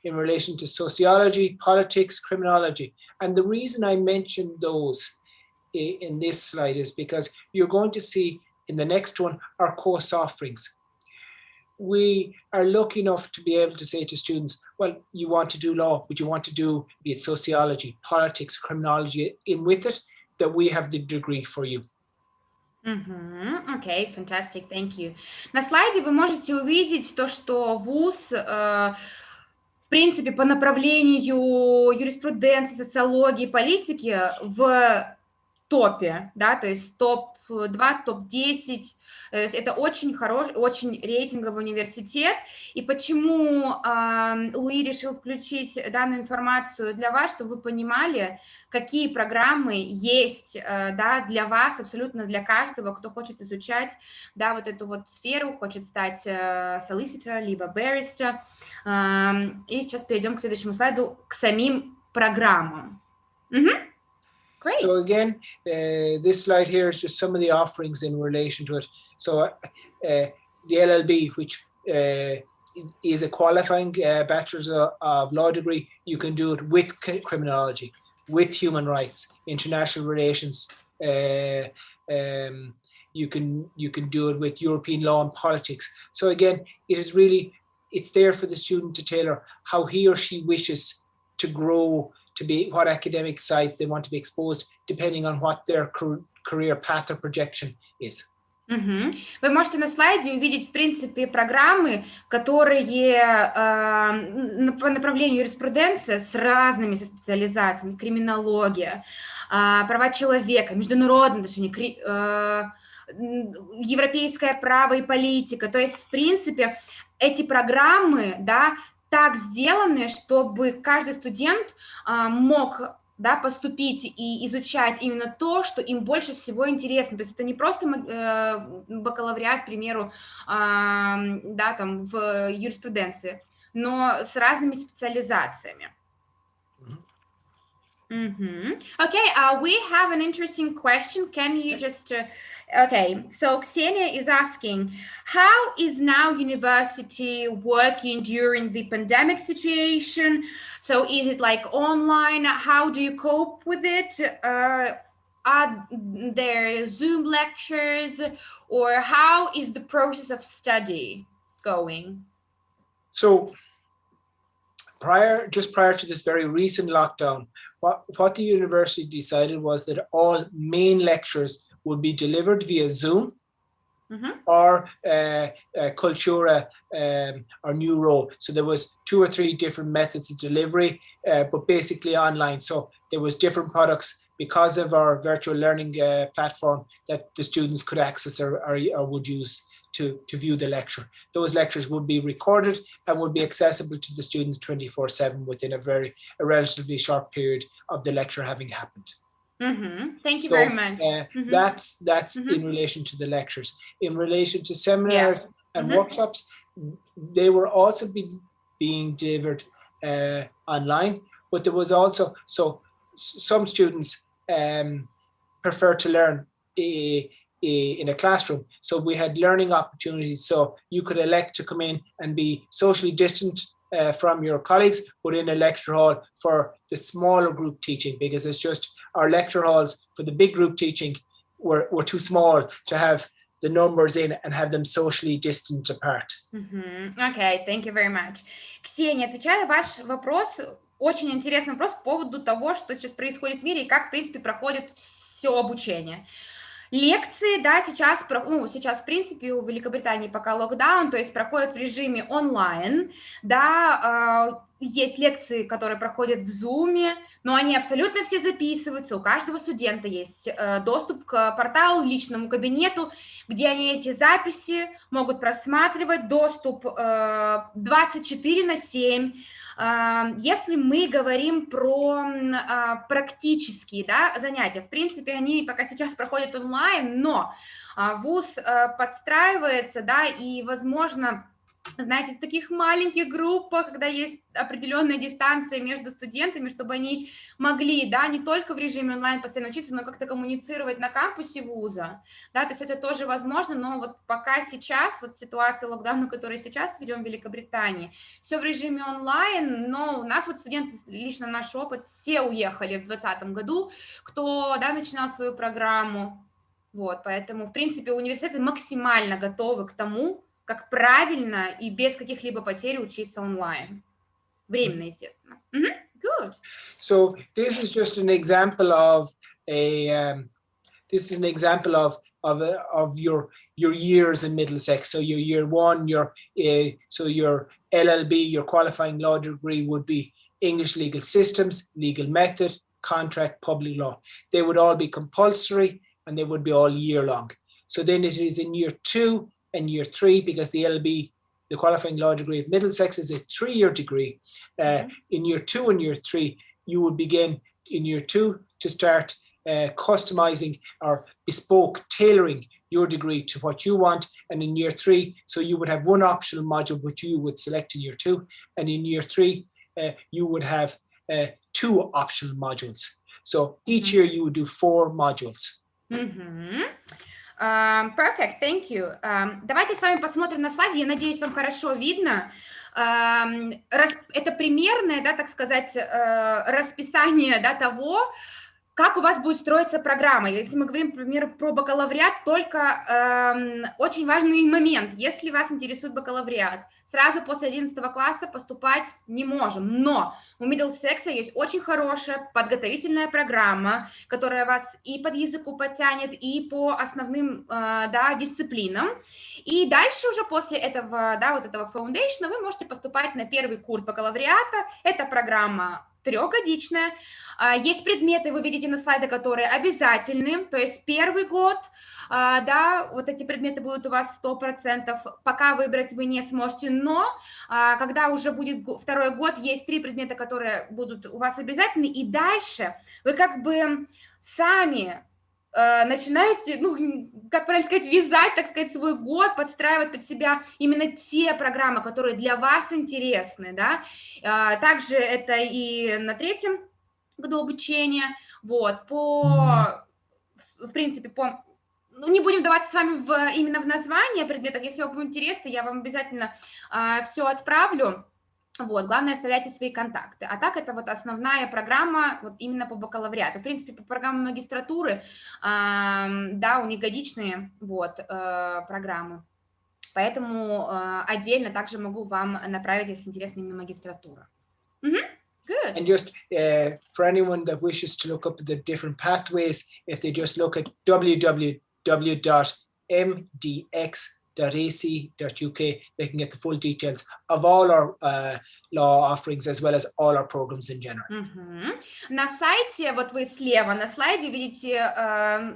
[SPEAKER 2] In relation to sociology, politics, criminology. And the reason I mentioned those in this slide is because you're going to see in the next one our course offerings. We are lucky enough to be able to say to students, well, you want to do law, but you want to do, be it sociology, politics, criminology, in with it, that we have the degree for you.
[SPEAKER 1] Окей, fantastic, thank you. На слайде вы можете увидеть то, что вуз, в принципе, по направлению юриспруденции, социологии, политики в топе, да, то есть топ топ-2, топ-10. Это очень хороший, очень рейтинговый университет. И почему Луи решил включить данную информацию для вас, чтобы вы понимали, какие программы есть, да, для вас, абсолютно для каждого, кто хочет изучать, да, вот эту вот сферу, хочет стать solicitor, либо barrister. И сейчас перейдем к следующему слайду, к самим программам. Great.
[SPEAKER 2] So again, this slide here is just some of the offerings in relation to it. So the LLB, which is a qualifying bachelor's of law degree, you can do it with criminology, with human rights, international relations. You can do it with European law and politics. So again, it's there for the student to tailor how he or she wishes to grow, to be what academic sides they want to be exposed, depending on what their career path or projection is.
[SPEAKER 1] Вы можете на слайде увидеть, в принципе, программы, которые по направлению юриспруденция с разными специализациями, криминология, права человека, международные отношения, европейское право и политика. То есть, в принципе, эти программы, да, так сделаны, чтобы каждый студент мог, да, поступить и изучать именно то, что им больше всего интересно. То есть это не просто бакалавриат, к примеру, да, там, в юриспруденции, но с разными специализациями. Okay, we have an interesting question. Can you just... Okay, so Ksenia is asking, how is now university working during the pandemic situation? So is it like online? How do you cope with it? Are there Zoom lectures? Or how is the process of study going?
[SPEAKER 2] So just prior to this very recent lockdown, what the university decided was that all main lectures would be delivered via Zoom or Cultura or New Row. So there was 2 or 3 different methods of delivery, but basically online. So there was different products because of our virtual learning platform that the students could access or would use to view the lecture. Those lectures would be recorded and would be accessible to the students 24/7 within a relatively short period of the lecture having happened.
[SPEAKER 1] Thank you very much.
[SPEAKER 2] That's in relation to the lectures. In relation to seminars and workshops, they were also being delivered online, but there was also, so some students prefer to learn in a classroom. So we had learning opportunities. So you could elect to come in and be socially distant from your colleagues, but in a lecture hall for the smaller group teaching, because it's just our lecture halls for the big group teaching were too small to have the numbers in and have them socially distant apart.
[SPEAKER 1] Okay, thank you very much. Ксения, отвечая на ваш вопрос, очень интересный вопрос по поводу того, что сейчас происходит в мире и как, в принципе, проходит все обучение. Лекции, да, сейчас, в принципе, у Великобритании пока локдаун, то есть проходят в режиме онлайн, да, есть лекции, которые проходят в Zoom, но они абсолютно все записываются, у каждого студента есть доступ к порталу, личному кабинету, где они эти записи могут просматривать, доступ 24/7. Если мы говорим про практические, да, занятия, в принципе, они пока сейчас проходят онлайн, но вуз подстраивается, да, и, возможно, знаете, в таких маленьких группах, когда есть определенная дистанция между студентами, чтобы они могли, да, не только в режиме онлайн постоянно учиться, но как-то коммуницировать на кампусе вуза, да, то есть это тоже возможно, но вот пока сейчас, вот ситуация локдауна, которую сейчас ведем в Великобритании, все в режиме онлайн, но у нас вот студенты, лично наш опыт, все уехали в 2020 году, кто, да, начинал свою программу, вот, поэтому, в принципе, университеты максимально готовы к тому, как правильно и без каких-либо потерь учиться онлайн. Временно, естественно. Good.
[SPEAKER 2] So this is just an example of your years in Middlesex. So your year 1, your LLB, your qualifying law degree would be English legal systems, legal method, contract, public law. They would all be compulsory, and they would be all year long. So then it is in year 2 and year 3, because the LB, the qualifying law degree at Middlesex, is a 3-year degree. In year 2 and year 3, you would begin in year 2 to start customizing or bespoke tailoring your degree to what you want. And in year 3, so you would have one optional module which you would select in year 2, and in year 3 you would have 2 optional modules. So each year you would do 4 modules.
[SPEAKER 1] Perfect, thank you. Давайте с вами посмотрим на слайде, я надеюсь, вам хорошо видно. Это примерное, да, так сказать, расписание, да, того, как у вас будет строиться программа. Если мы говорим, например, про бакалавриат, только очень важный момент. Если вас интересует бакалавриат, сразу после 11 класса поступать не можем. Но у Middlesex есть очень хорошая подготовительная программа, которая вас и под языку подтянет, и по основным да, дисциплинам. И дальше уже после этого, да, вот этого foundation вы можете поступать на первый курс бакалавриата. Это программа трехгодичная. Есть предметы, вы видите на слайде, которые обязательны, то есть первый год, да, вот эти предметы будут у вас 100%, пока выбрать вы не сможете, но когда уже будет второй год, есть 3 предмета, которые будут у вас обязательны, и дальше вы как бы сами начинаете, ну, как правильно сказать, вязать, так сказать, свой год, подстраивать под себя именно те программы, которые для вас интересны, да. Также это и на 3-м году обучения, вот, в принципе, ну, не будем даваться с вами именно в название предметов, если вам будет интересно, я вам обязательно все отправлю. Вот, главное, оставляйте свои контакты. А так, это вот основная программа вот именно по бакалавриату. В принципе, по программе магистратуры, да, у них годичные вот, программы. Поэтому отдельно также могу вам направить, если интересна именно магистратура. Good.
[SPEAKER 2] And just for anyone that wishes to look up the different pathways, if they just look at www.mdx.ac.uk, they can get the full details of all our law offerings as well as all our programs in general.
[SPEAKER 1] На сайте, вот вы слева на слайде видите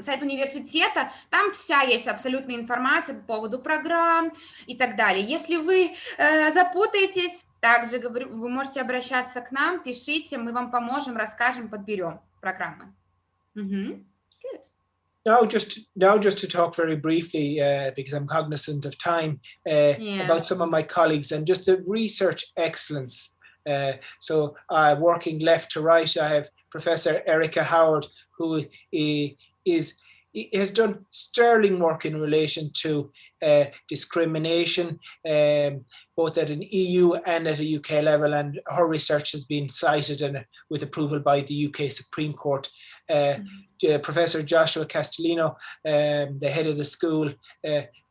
[SPEAKER 1] сайт университета, там вся есть абсолютная информация по поводу программ и так далее. Если вы запутаетесь, также говорю, вы можете обращаться к нам, пишите, мы вам поможем, расскажем, подберем программы. Good.
[SPEAKER 2] Now, just to talk very briefly, because I'm cognizant of time, about some of my colleagues and just the research excellence. So working left to right, I have Professor Erica Howard, who has done sterling work in relation to discrimination, both at an EU and at a UK level, and her research has been cited and with approval by the UK Supreme Court. Professor Joshua Castellino, the head of the school,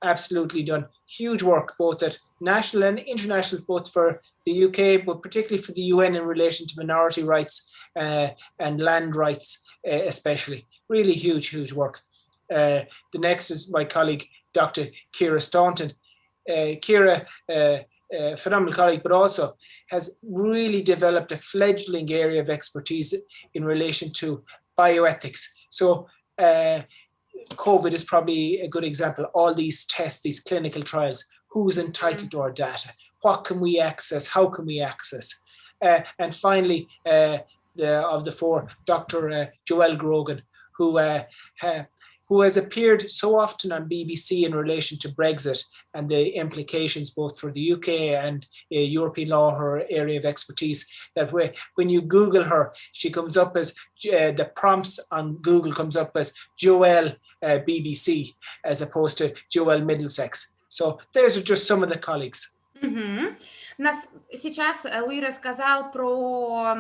[SPEAKER 2] absolutely done huge work both at national and international, both for the UK, but particularly for the UN in relation to minority rights and land rights, especially. Really huge work. The next is my colleague, Dr. Ciara Staunton. Ciara, phenomenal colleague, but also has really developed a fledgling area of expertise in relation to bioethics. So COVID is probably a good example. All these tests, these clinical trials, who's entitled to our data? What can we access? How can we access? And finally, of the 4, Dr. Joelle Grogan, who has appeared so often on BBC in relation to Brexit and the implications both for the UK and European law, her area of expertise, that when you Google her, she comes up as, the prompts on Google comes up as Joelle BBC, as opposed to Joelle Middlesex. So those are just some of the colleagues.
[SPEAKER 1] Сейчас Луи рассказал про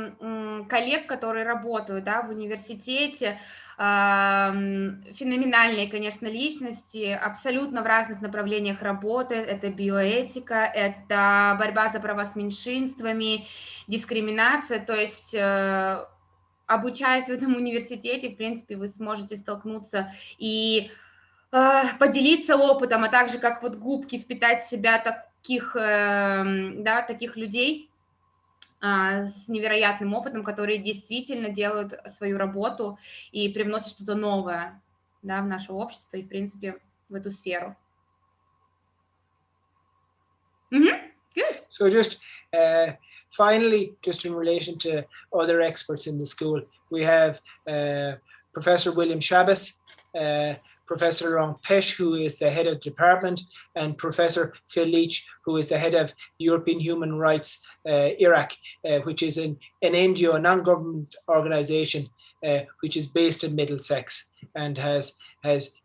[SPEAKER 1] коллег, которые работают, да, в университете, феноменальные, конечно, личности, абсолютно в разных направлениях работают. Это биоэтика, это борьба за права с меньшинствами, дискриминация. То есть, обучаясь в этом университете, в принципе, вы сможете столкнуться и поделиться опытом, а также как вот губки впитать в себя таких людей с невероятным опытом, которые действительно делают свою работу и привносят что-то новое. да, в наше общество и, в принципе, в эту сферу. Good.
[SPEAKER 2] So just finally, just in relation to other experts in the school, we have Professor William Shabbos, Professor Ron Pesh, who is the head of the department, and Professor Phil Leach, who is the head of European Human Rights Iraq, which is an NGO, a non-government organization, which is based in Middlesex and has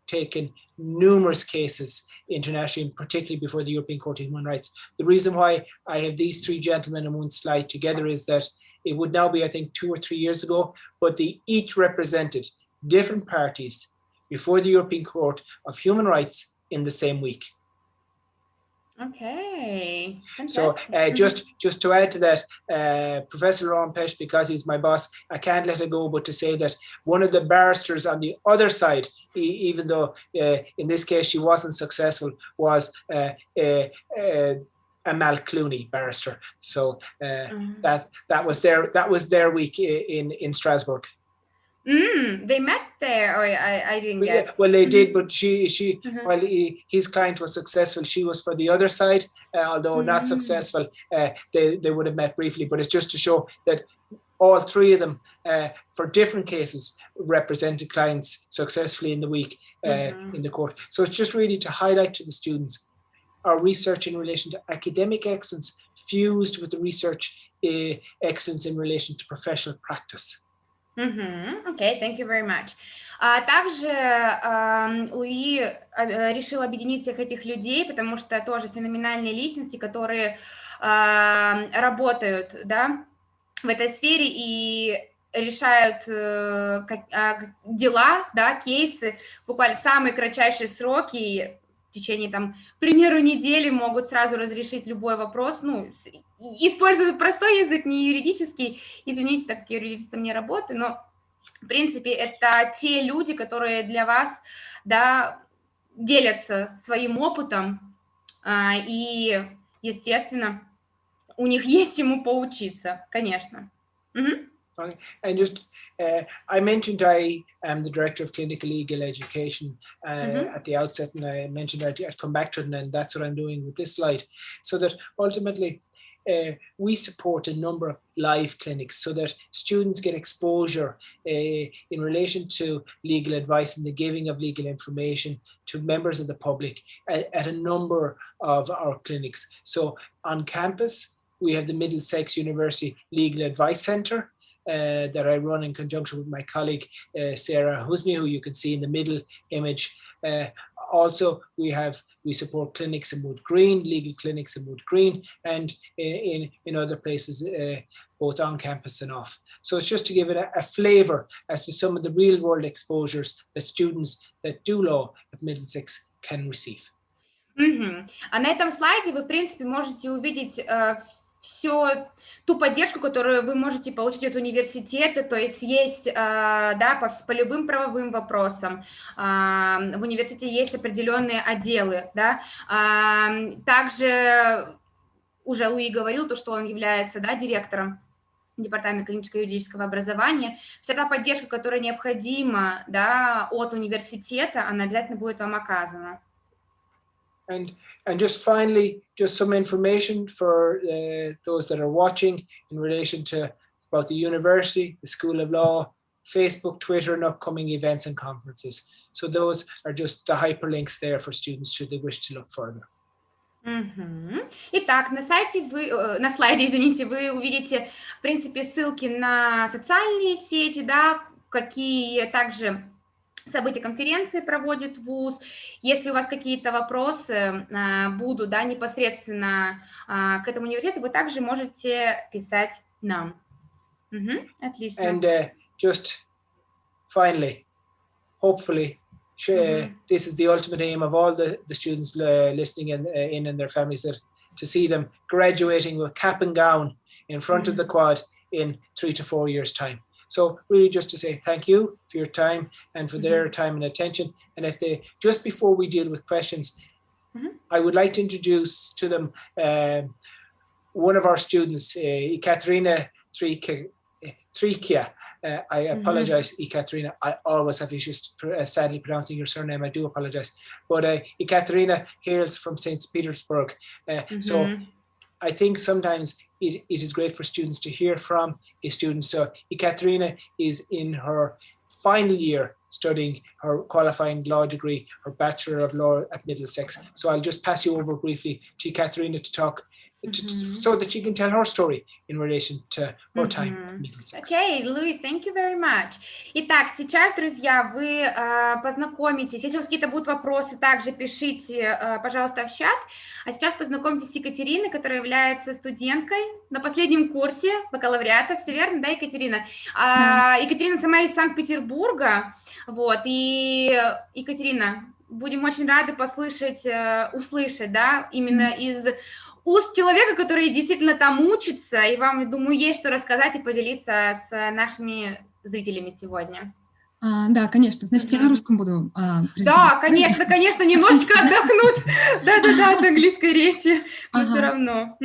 [SPEAKER 2] taken numerous cases internationally, and particularly before the European Court of Human Rights. The reason why I have these three gentlemen in one slide together is that it would now be, I think, 2 or 3 years ago, but they each represented different parties before the European Court of Human Rights in the same week.
[SPEAKER 1] Okay.
[SPEAKER 2] So just to add to that, Professor Ron Pesh, because he's my boss, I can't let it go but to say that one of the barristers on the other side, even though in this case she wasn't successful, was Amal Clooney, barrister. So that was their week in Strasbourg.
[SPEAKER 1] They met there, or I didn't get.
[SPEAKER 2] Well, they did, but she while his client was successful, she was for the other side, although not successful. They would have met briefly, but it's just to show that all three of them, for different cases, represented clients successfully in the week in the court. So it's just really to highlight to the students our research in relation to academic excellence fused with the research excellence in relation to professional practice.
[SPEAKER 1] Окей, thank you very much. Также Луи решил объединить всех этих людей, потому что тоже феноменальные личности, которые работают, да, в этой сфере и решают дела, да, кейсы буквально в самые кратчайшие сроки, в течение, там, к примеру, недели могут сразу разрешить любой вопрос, ну, используют простой язык, не юридический, извините, так как я юристом не работаю, но, в принципе, это те люди, которые для вас, да, делятся своим опытом, и, естественно, у них есть чему поучиться, конечно.
[SPEAKER 2] And just, I mentioned I am the Director of Clinical Legal Education at the outset, and I mentioned I'd come back to it, and that's what I'm doing with this slide. So that ultimately we support a number of live clinics so that students get exposure in relation to legal advice and the giving of legal information to members of the public at a number of our clinics. So on campus, we have the Middlesex University Legal Advice Centre, that I run in conjunction with my colleague Sarah Husney, who you can see in the middle image. Also, we support clinics in Wood Green, legal clinics in Wood Green, and in other places, both on campus and off. So it's just to give it a flavour as to some of the real world exposures that students that do law at Middlesex can receive.
[SPEAKER 1] А на этом слайде вы, в принципе, можете увидеть всю ту поддержку, которую вы можете получить от университета, то есть да, по любым правовым вопросам. В университете есть определенные отделы, да. Также уже Луи говорил, то, что он является, да, директором департамента клинического и юридического образования. Вся та поддержка, которая необходима, да, от университета, она обязательно будет вам оказана.
[SPEAKER 2] And just finally, just some information for those that are watching in relation to about the university, the School of Law, Facebook, Twitter, and upcoming events and conferences. So those are just the hyperlinks there for students should they wish to look further.
[SPEAKER 1] Итак, на слайде, извините, вы увидите, в принципе, ссылки на социальные сети, да, какие также события конференции проводит ВУЗ. Если у вас какие-то вопросы будут, да, непосредственно к этому университету, вы также можете писать нам. Отлично.
[SPEAKER 2] And just finally, hopefully, this is the ultimate aim of all the students listening in and their families, that to see them graduating with cap and gown in front of the quad in 3 to 4 years' time. So really just to say thank you for your time and for their time and attention. And if they, just before we deal with questions, I would like to introduce to them one of our students, Katerina Trikia, I apologize, Ekaterina. I always have issues sadly pronouncing your surname. I do apologize. But Ekaterina hails from St. Petersburg. So I think sometimes it is great for students to hear from a student. So Ekaterina is in her final year studying her qualifying law degree, her Bachelor of Law at Middlesex. So I'll just pass you over briefly to Ekaterina to talk, so that she can tell her story in relation to her time at Middlesex.
[SPEAKER 1] Okay, Louis, thank you very much. Итак, сейчас, друзья, вы познакомитесь, если у вас какие-то будут вопросы, также пишите, пожалуйста, в чат. А сейчас познакомитесь с Екатериной, которая является студенткой на последнем курсе бакалавриата, все верно, да, Екатерина? Екатерина сама из Санкт-Петербурга, вот, и Екатерина, будем очень рады услышать, да, именно из уст человека, который действительно там учится, и вам, я думаю, есть что рассказать и поделиться с нашими зрителями сегодня.
[SPEAKER 3] Да, конечно. Значит, я на русском буду.
[SPEAKER 1] Да, конечно, немножечко отдохнут. Да, от английской речи, но все равно.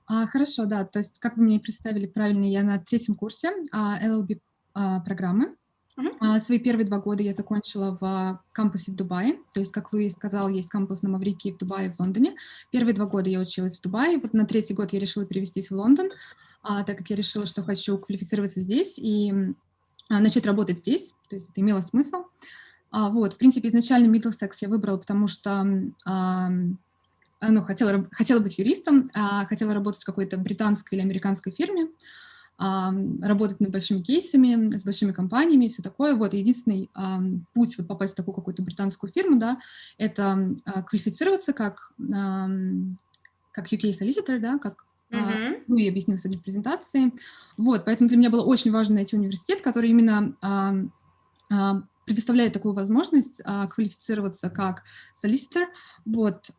[SPEAKER 3] Хорошо, да. То есть, как вы мне представили правильно, я на 3-м курсе LLB программы. Свои первые 2 года я закончила в кампусе в Дубае. То есть, как Луи сказал, есть кампус на Маврикии в Дубае и в Лондоне. Первые 2 года я училась в Дубае. Вот на 3-й год я решила перевестись в Лондон, так как я решила, что хочу квалифицироваться здесь и начать работать здесь. То есть это имело смысл. Вот, в принципе, изначально Middlesex я выбрала, потому что хотела быть юристом, хотела работать в какой-то британской или американской фирме, работать над большими кейсами, с большими компаниями и все такое. Вот, единственный путь вот попасть в такую какую-то британскую фирму, да, это квалифицироваться как UK solicitor, да, как ну, я объяснила сегодня в презентации. Вот, поэтому для меня было очень важно найти университет, который именно предоставляет такую возможность квалифицироваться как solicitor. Вот,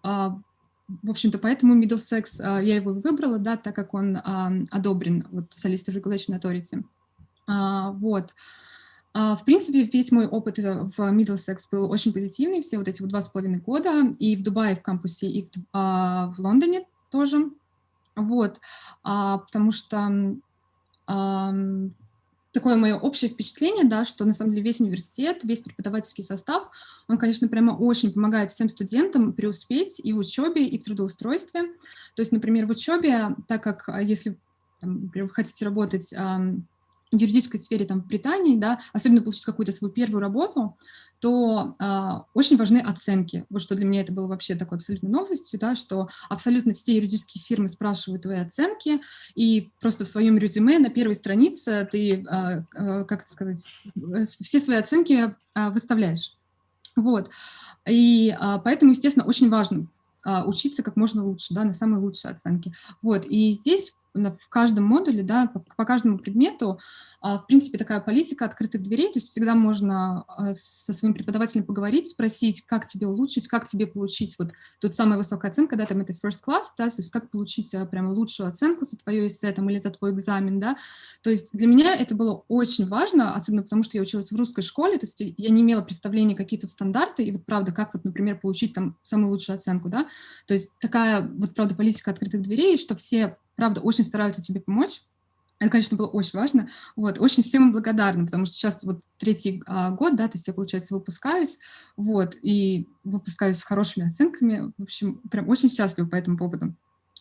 [SPEAKER 3] в общем-то, поэтому Middlesex я его выбрала, да, так как он одобрен, вот, Solicitor Regulation Authority. Вот. В принципе, весь мой опыт в Middlesex был очень позитивный, все вот эти вот 2,5 года, и в Дубае в кампусе, и в Лондоне тоже. Вот, потому что такое мое общее впечатление, да, что на самом деле весь университет, весь преподавательский состав, он, конечно, прямо очень помогает всем студентам преуспеть и в учебе, и в трудоустройстве. То есть, например, в учебе, так как если, например, вы хотите работать в юридической сфере там, в Британии, да, особенно получить какую-то свою первую работу, то очень важны оценки. Вот что для меня это было вообще такой абсолютной новостью, да, что абсолютно все юридические фирмы спрашивают твои оценки, и просто в своем резюме на первой странице ты, как это сказать, все свои оценки выставляешь. Вот. И поэтому, естественно, очень важно учиться как можно лучше, да, на самые лучшие оценки. Вот. И здесь в каждом модуле, да, по каждому предмету, в принципе, такая политика открытых дверей, то есть всегда можно со своим преподавателем поговорить, спросить, как тебе улучшить, как тебе получить вот тут самая высокая оценка, да, там это first class, да, то есть как получить прямо лучшую оценку за твое эссе там, или за твой экзамен, да, то есть для меня это было очень важно, особенно потому, что я училась в русской школе, то есть я не имела представления, какие тут стандарты, и вот правда, как вот, например, получить там самую лучшую оценку, да, то есть такая вот, правда, политика открытых дверей, что все правда, очень стараются тебе помочь. Это, конечно, было очень важно. Вот, очень всем благодарна, потому что сейчас вот 3-й год, да, то есть я, получается, выпускаюсь, вот, и выпускаюсь с хорошими оценками. В общем, прям очень счастлива по этому поводу.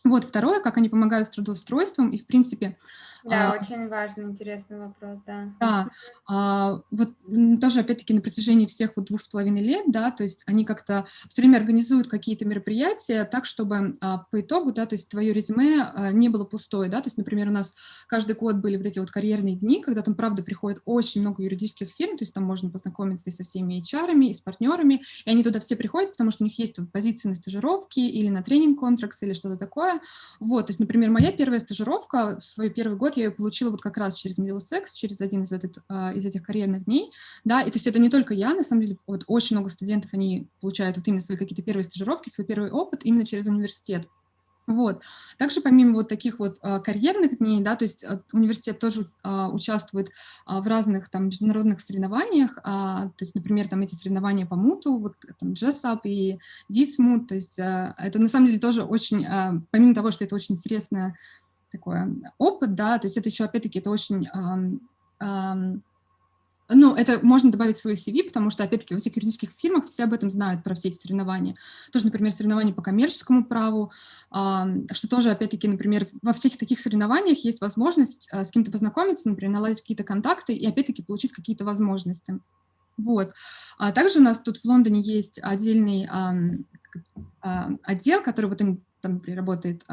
[SPEAKER 3] Вот, второе, как они помогают с трудоустройством, и, в принципе...
[SPEAKER 1] Да, очень важный, интересный вопрос, да.
[SPEAKER 3] Да, вот тоже, опять-таки, на протяжении всех вот 2,5 лет, да, то есть они как-то все время организуют какие-то мероприятия так, чтобы по итогу, да, то есть твое резюме не было пустое, да, то есть, например, у нас каждый год были вот эти вот карьерные дни, когда там, правда, приходит очень много юридических фирм, то есть там можно познакомиться и со всеми HR-ами, и с партнерами, и они туда все приходят, потому что у них есть позиции на стажировки или на тренинг-контракт или что-то такое. Вот, то есть, например, моя первая стажировка, свой первый год я ее получила вот как раз через Middlesex, через один из этих карьерных дней, да, и то есть это не только я, на самом деле, вот очень много студентов, они получают вот именно свои какие-то первые стажировки, свой первый опыт именно через университет. Вот. Также помимо вот таких вот карьерных дней, да, то есть университет тоже участвует в разных там международных соревнованиях, то есть, например, там эти соревнования по муту, вот там JESUP и Dismut, то есть это на самом деле тоже очень, помимо того, что это очень интересный такой опыт, да, то есть это еще, опять-таки, это очень ну, это можно добавить в свой CV, потому что, опять-таки, во всех юридических фирмах все об этом знают, про все эти соревнования. Тоже, например, соревнования по коммерческому праву, что тоже, опять-таки, например, во всех таких соревнованиях есть возможность с кем-то познакомиться, например, наладить какие-то контакты и, опять-таки, получить какие-то возможности. Вот. Также у нас тут в Лондоне есть отдельный отдел, который вот там, например, работает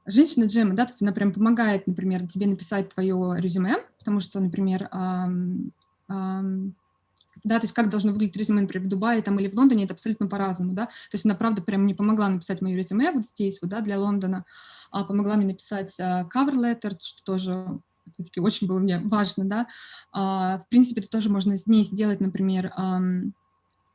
[SPEAKER 3] женщина Джема, да, то есть она прям помогает, например, тебе написать твое резюме, потому что, например, да, то есть как должно выглядеть резюме, например, в Дубае там, или в Лондоне, это абсолютно по-разному, да, то есть она, правда, прям мне помогла написать мое резюме вот здесь, вот, да, для Лондона, помогла мне написать cover letter, что тоже, опять-таки, очень было мне важно, да, в принципе, это тоже можно с ней сделать, например,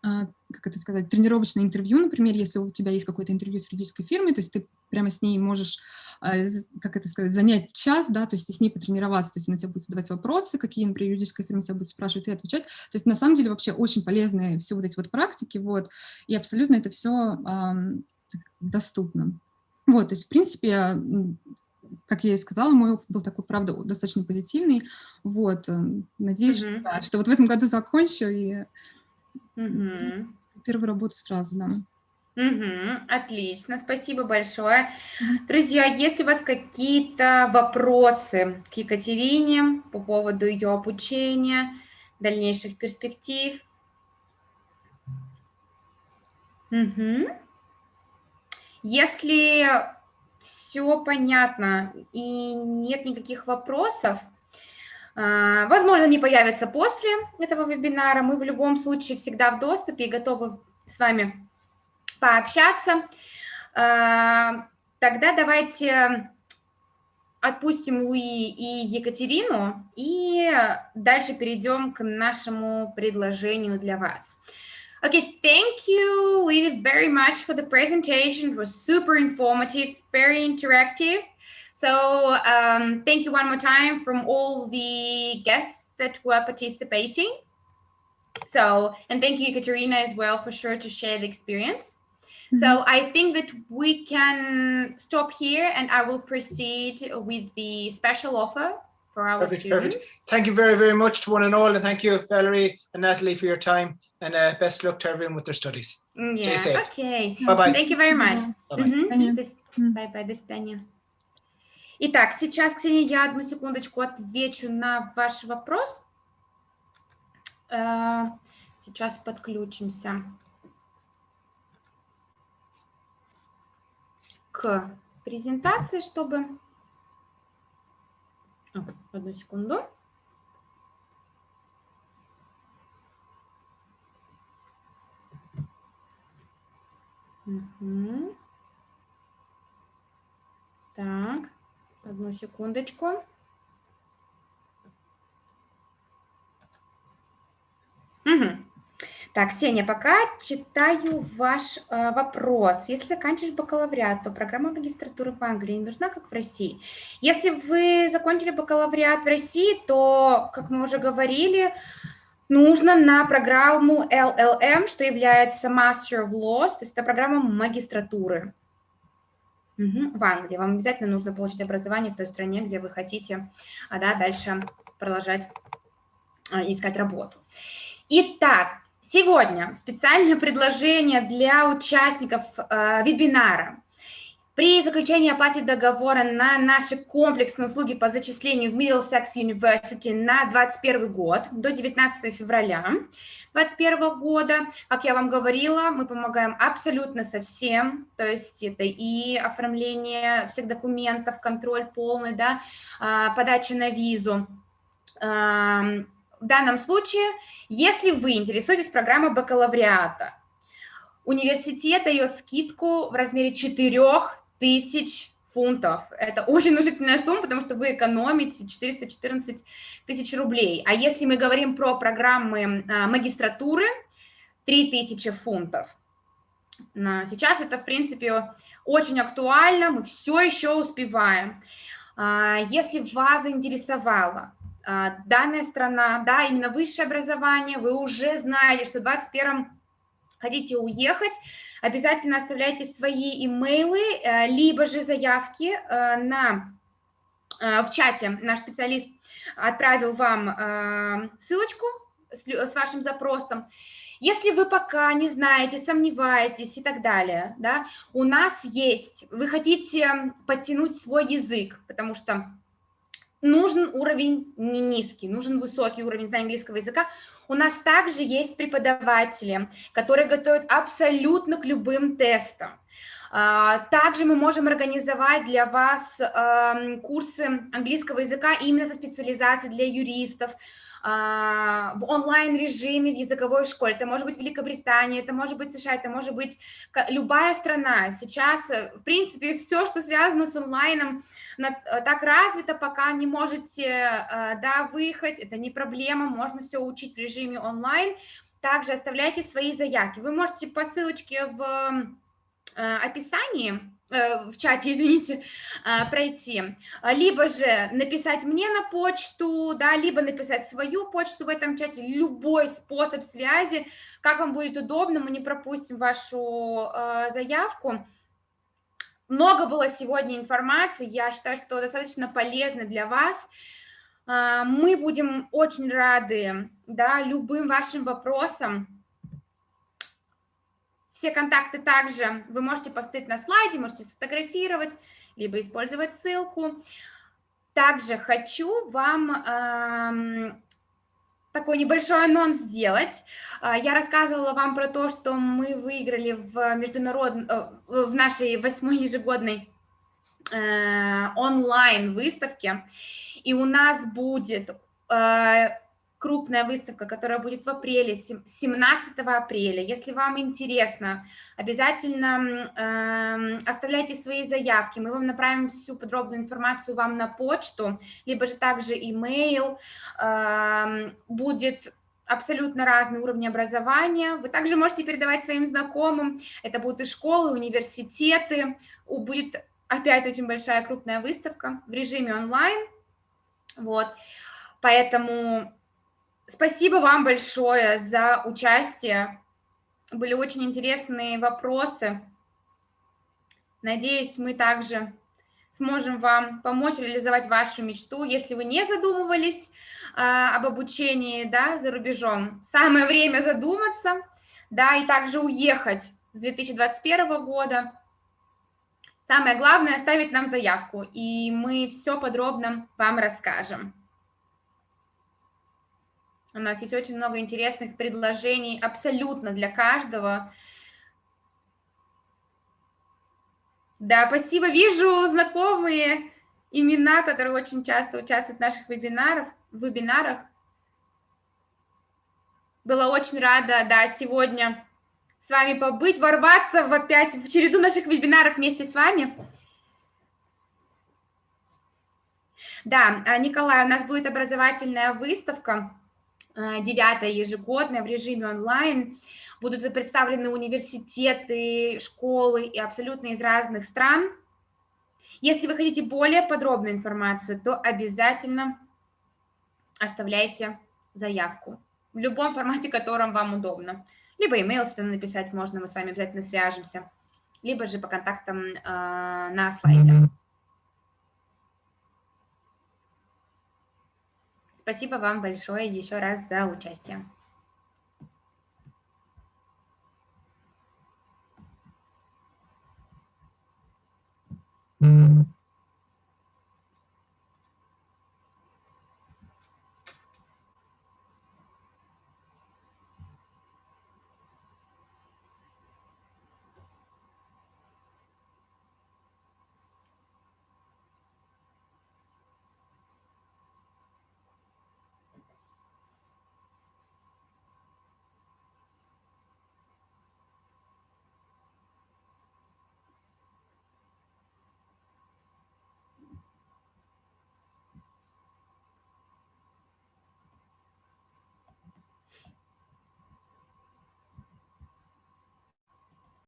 [SPEAKER 3] как это сказать, тренировочное интервью, например, если у тебя есть какое-то интервью с юридической фирмой, то есть ты прямо с ней можешь, как это сказать, занять час, да, то есть с ней потренироваться, то есть она тебе будет задавать вопросы, какие, например, юридическая фирма тебя будет спрашивать, и отвечать. То есть на самом деле вообще очень полезные все вот эти вот практики, вот, и абсолютно это все доступно. Вот, то есть, в принципе, как я и сказала, мой опыт был такой, правда, достаточно позитивный, вот, надеюсь, что вот в этом году закончу и первую работу сразу, да.
[SPEAKER 1] Отлично, спасибо большое. Друзья, есть ли у вас какие-то вопросы к Екатерине по поводу ее обучения, дальнейших перспектив? Если все понятно и нет никаких вопросов, возможно, они появятся после этого вебинара. Мы в любом случае всегда в доступе и готовы с вами пообщаться. Тогда давайте отпустим Луи и Екатерину и дальше перейдем к нашему предложению для вас. Okay, thank you, Louis, very much for the presentation. It was super informative, very interactive. So thank you one more time from all the guests that were participating. So, and thank you, Katerina, as well, for sure to share the experience. So I think that we can stop here and I will proceed with the special offer for our students.
[SPEAKER 2] Perfect. Thank you very, very much to one and all. And thank you, Valerie and Natalie, for your time. And best luck to everyone with their studies. Stay safe.
[SPEAKER 1] Okay.
[SPEAKER 2] Bye-bye.
[SPEAKER 1] Thank you very much.
[SPEAKER 3] Bye-bye.
[SPEAKER 1] До свидания. Итак, сейчас, Ксения, я одну секундочку отвечу на ваш вопрос. Сейчас подключимся к презентации, чтобы... Одну секунду. Так, одну секундочку. Так, Ксения, пока читаю ваш вопрос. Если заканчиваешь бакалавриат, то программа магистратуры в Англии не нужна, как в России. Если вы закончили бакалавриат в России, то, как мы уже говорили, нужно на программу LLM, что является Master of Laws, то есть это программа магистратуры в Англии. Вам обязательно нужно получить образование в той стране, где вы хотите дальше продолжать искать работу. Итак, сегодня специальное предложение для участников вебинара. При заключении оплаты договора на наши комплексные услуги по зачислению в Middlesex University на 2021 год до 19 февраля 2021 года, как я вам говорила, мы помогаем абсолютно со всем, то есть это и оформление всех документов, контроль полный, да, подача на визу. В данном случае, если вы интересуетесь программой бакалавриата, университет дает скидку в размере 4000 фунтов. Это очень внушительная сумма, потому что вы экономите 414 тысяч рублей. А если мы говорим про программы магистратуры, 3000 фунтов. Сейчас это, в принципе, очень актуально, мы все еще успеваем. Если вас заинтересовало данная страна, да, именно высшее образование, вы уже знаете, что в 2021 хотите уехать, обязательно оставляйте свои имейлы, либо же заявки на в чате наш специалист отправил вам ссылочку с вашим запросом. Если вы пока не знаете, сомневаетесь и так далее, да, у нас есть, вы хотите подтянуть свой язык, потому что нужен уровень не низкий, нужен высокий уровень знания английского языка. У нас также есть преподаватели, которые готовят абсолютно к любым тестам. Также мы можем организовать для вас курсы английского языка именно со специализацией для юристов, в онлайн-режиме, в языковой школе. Это может быть Великобритания, это может быть США, это может быть любая страна. Сейчас, в принципе, все, что связано с онлайном, так развито, пока не можете, да, выехать, это не проблема, можно все учить в режиме онлайн. Также оставляйте свои заявки. Вы можете по ссылочке в описании, в чате, извините, пройти, либо же написать мне на почту, да, либо написать свою почту в этом чате, любой способ связи, как вам будет удобно, мы не пропустим вашу заявку. Много было сегодня информации, я считаю, что достаточно полезно для вас. Мы будем очень рады, да, любым вашим вопросам. Все контакты также вы можете поставить на слайде, можете сфотографировать, либо использовать ссылку. Также хочу вам такой небольшой анонс сделать. Я рассказывала вам про то, что мы выиграли в нашей 8-й ежегодной онлайн-выставке, и у нас будет крупная выставка, которая будет в апреле, 17 апреля. Если вам интересно, обязательно оставляйте свои заявки. Мы вам направим всю подробную информацию вам на почту, либо же также имейл. Будет абсолютно разные уровни образования. Вы также можете передавать своим знакомым. Это будут и школы, университеты. Будет опять очень большая крупная выставка в режиме онлайн. Вот. Поэтому спасибо вам большое за участие. Были очень интересные вопросы. Надеюсь, мы также сможем вам помочь реализовать вашу мечту. Если вы не задумывались об обучении, да, за рубежом, самое время задуматься, да, и также уехать с 2021 года. Самое главное — оставить нам заявку, и мы все подробно вам расскажем. У нас есть очень много интересных предложений абсолютно для каждого. Да, спасибо. Вижу знакомые имена, которые очень часто участвуют в наших вебинарах. Была очень рада, да, сегодня с вами побыть, ворваться опять в череду наших вебинаров вместе с вами. Да, Николай, у нас будет образовательная выставка, 9-я ежегодная в режиме онлайн. Будут представлены университеты, школы и абсолютно из разных стран. Если вы хотите более подробную информацию, то обязательно оставляйте заявку в любом формате, котором вам удобно. Либо имейл сюда написать можно, мы с вами обязательно свяжемся, либо же по контактам на слайде. Спасибо вам большое еще раз за участие.
[SPEAKER 2] Mm-hmm.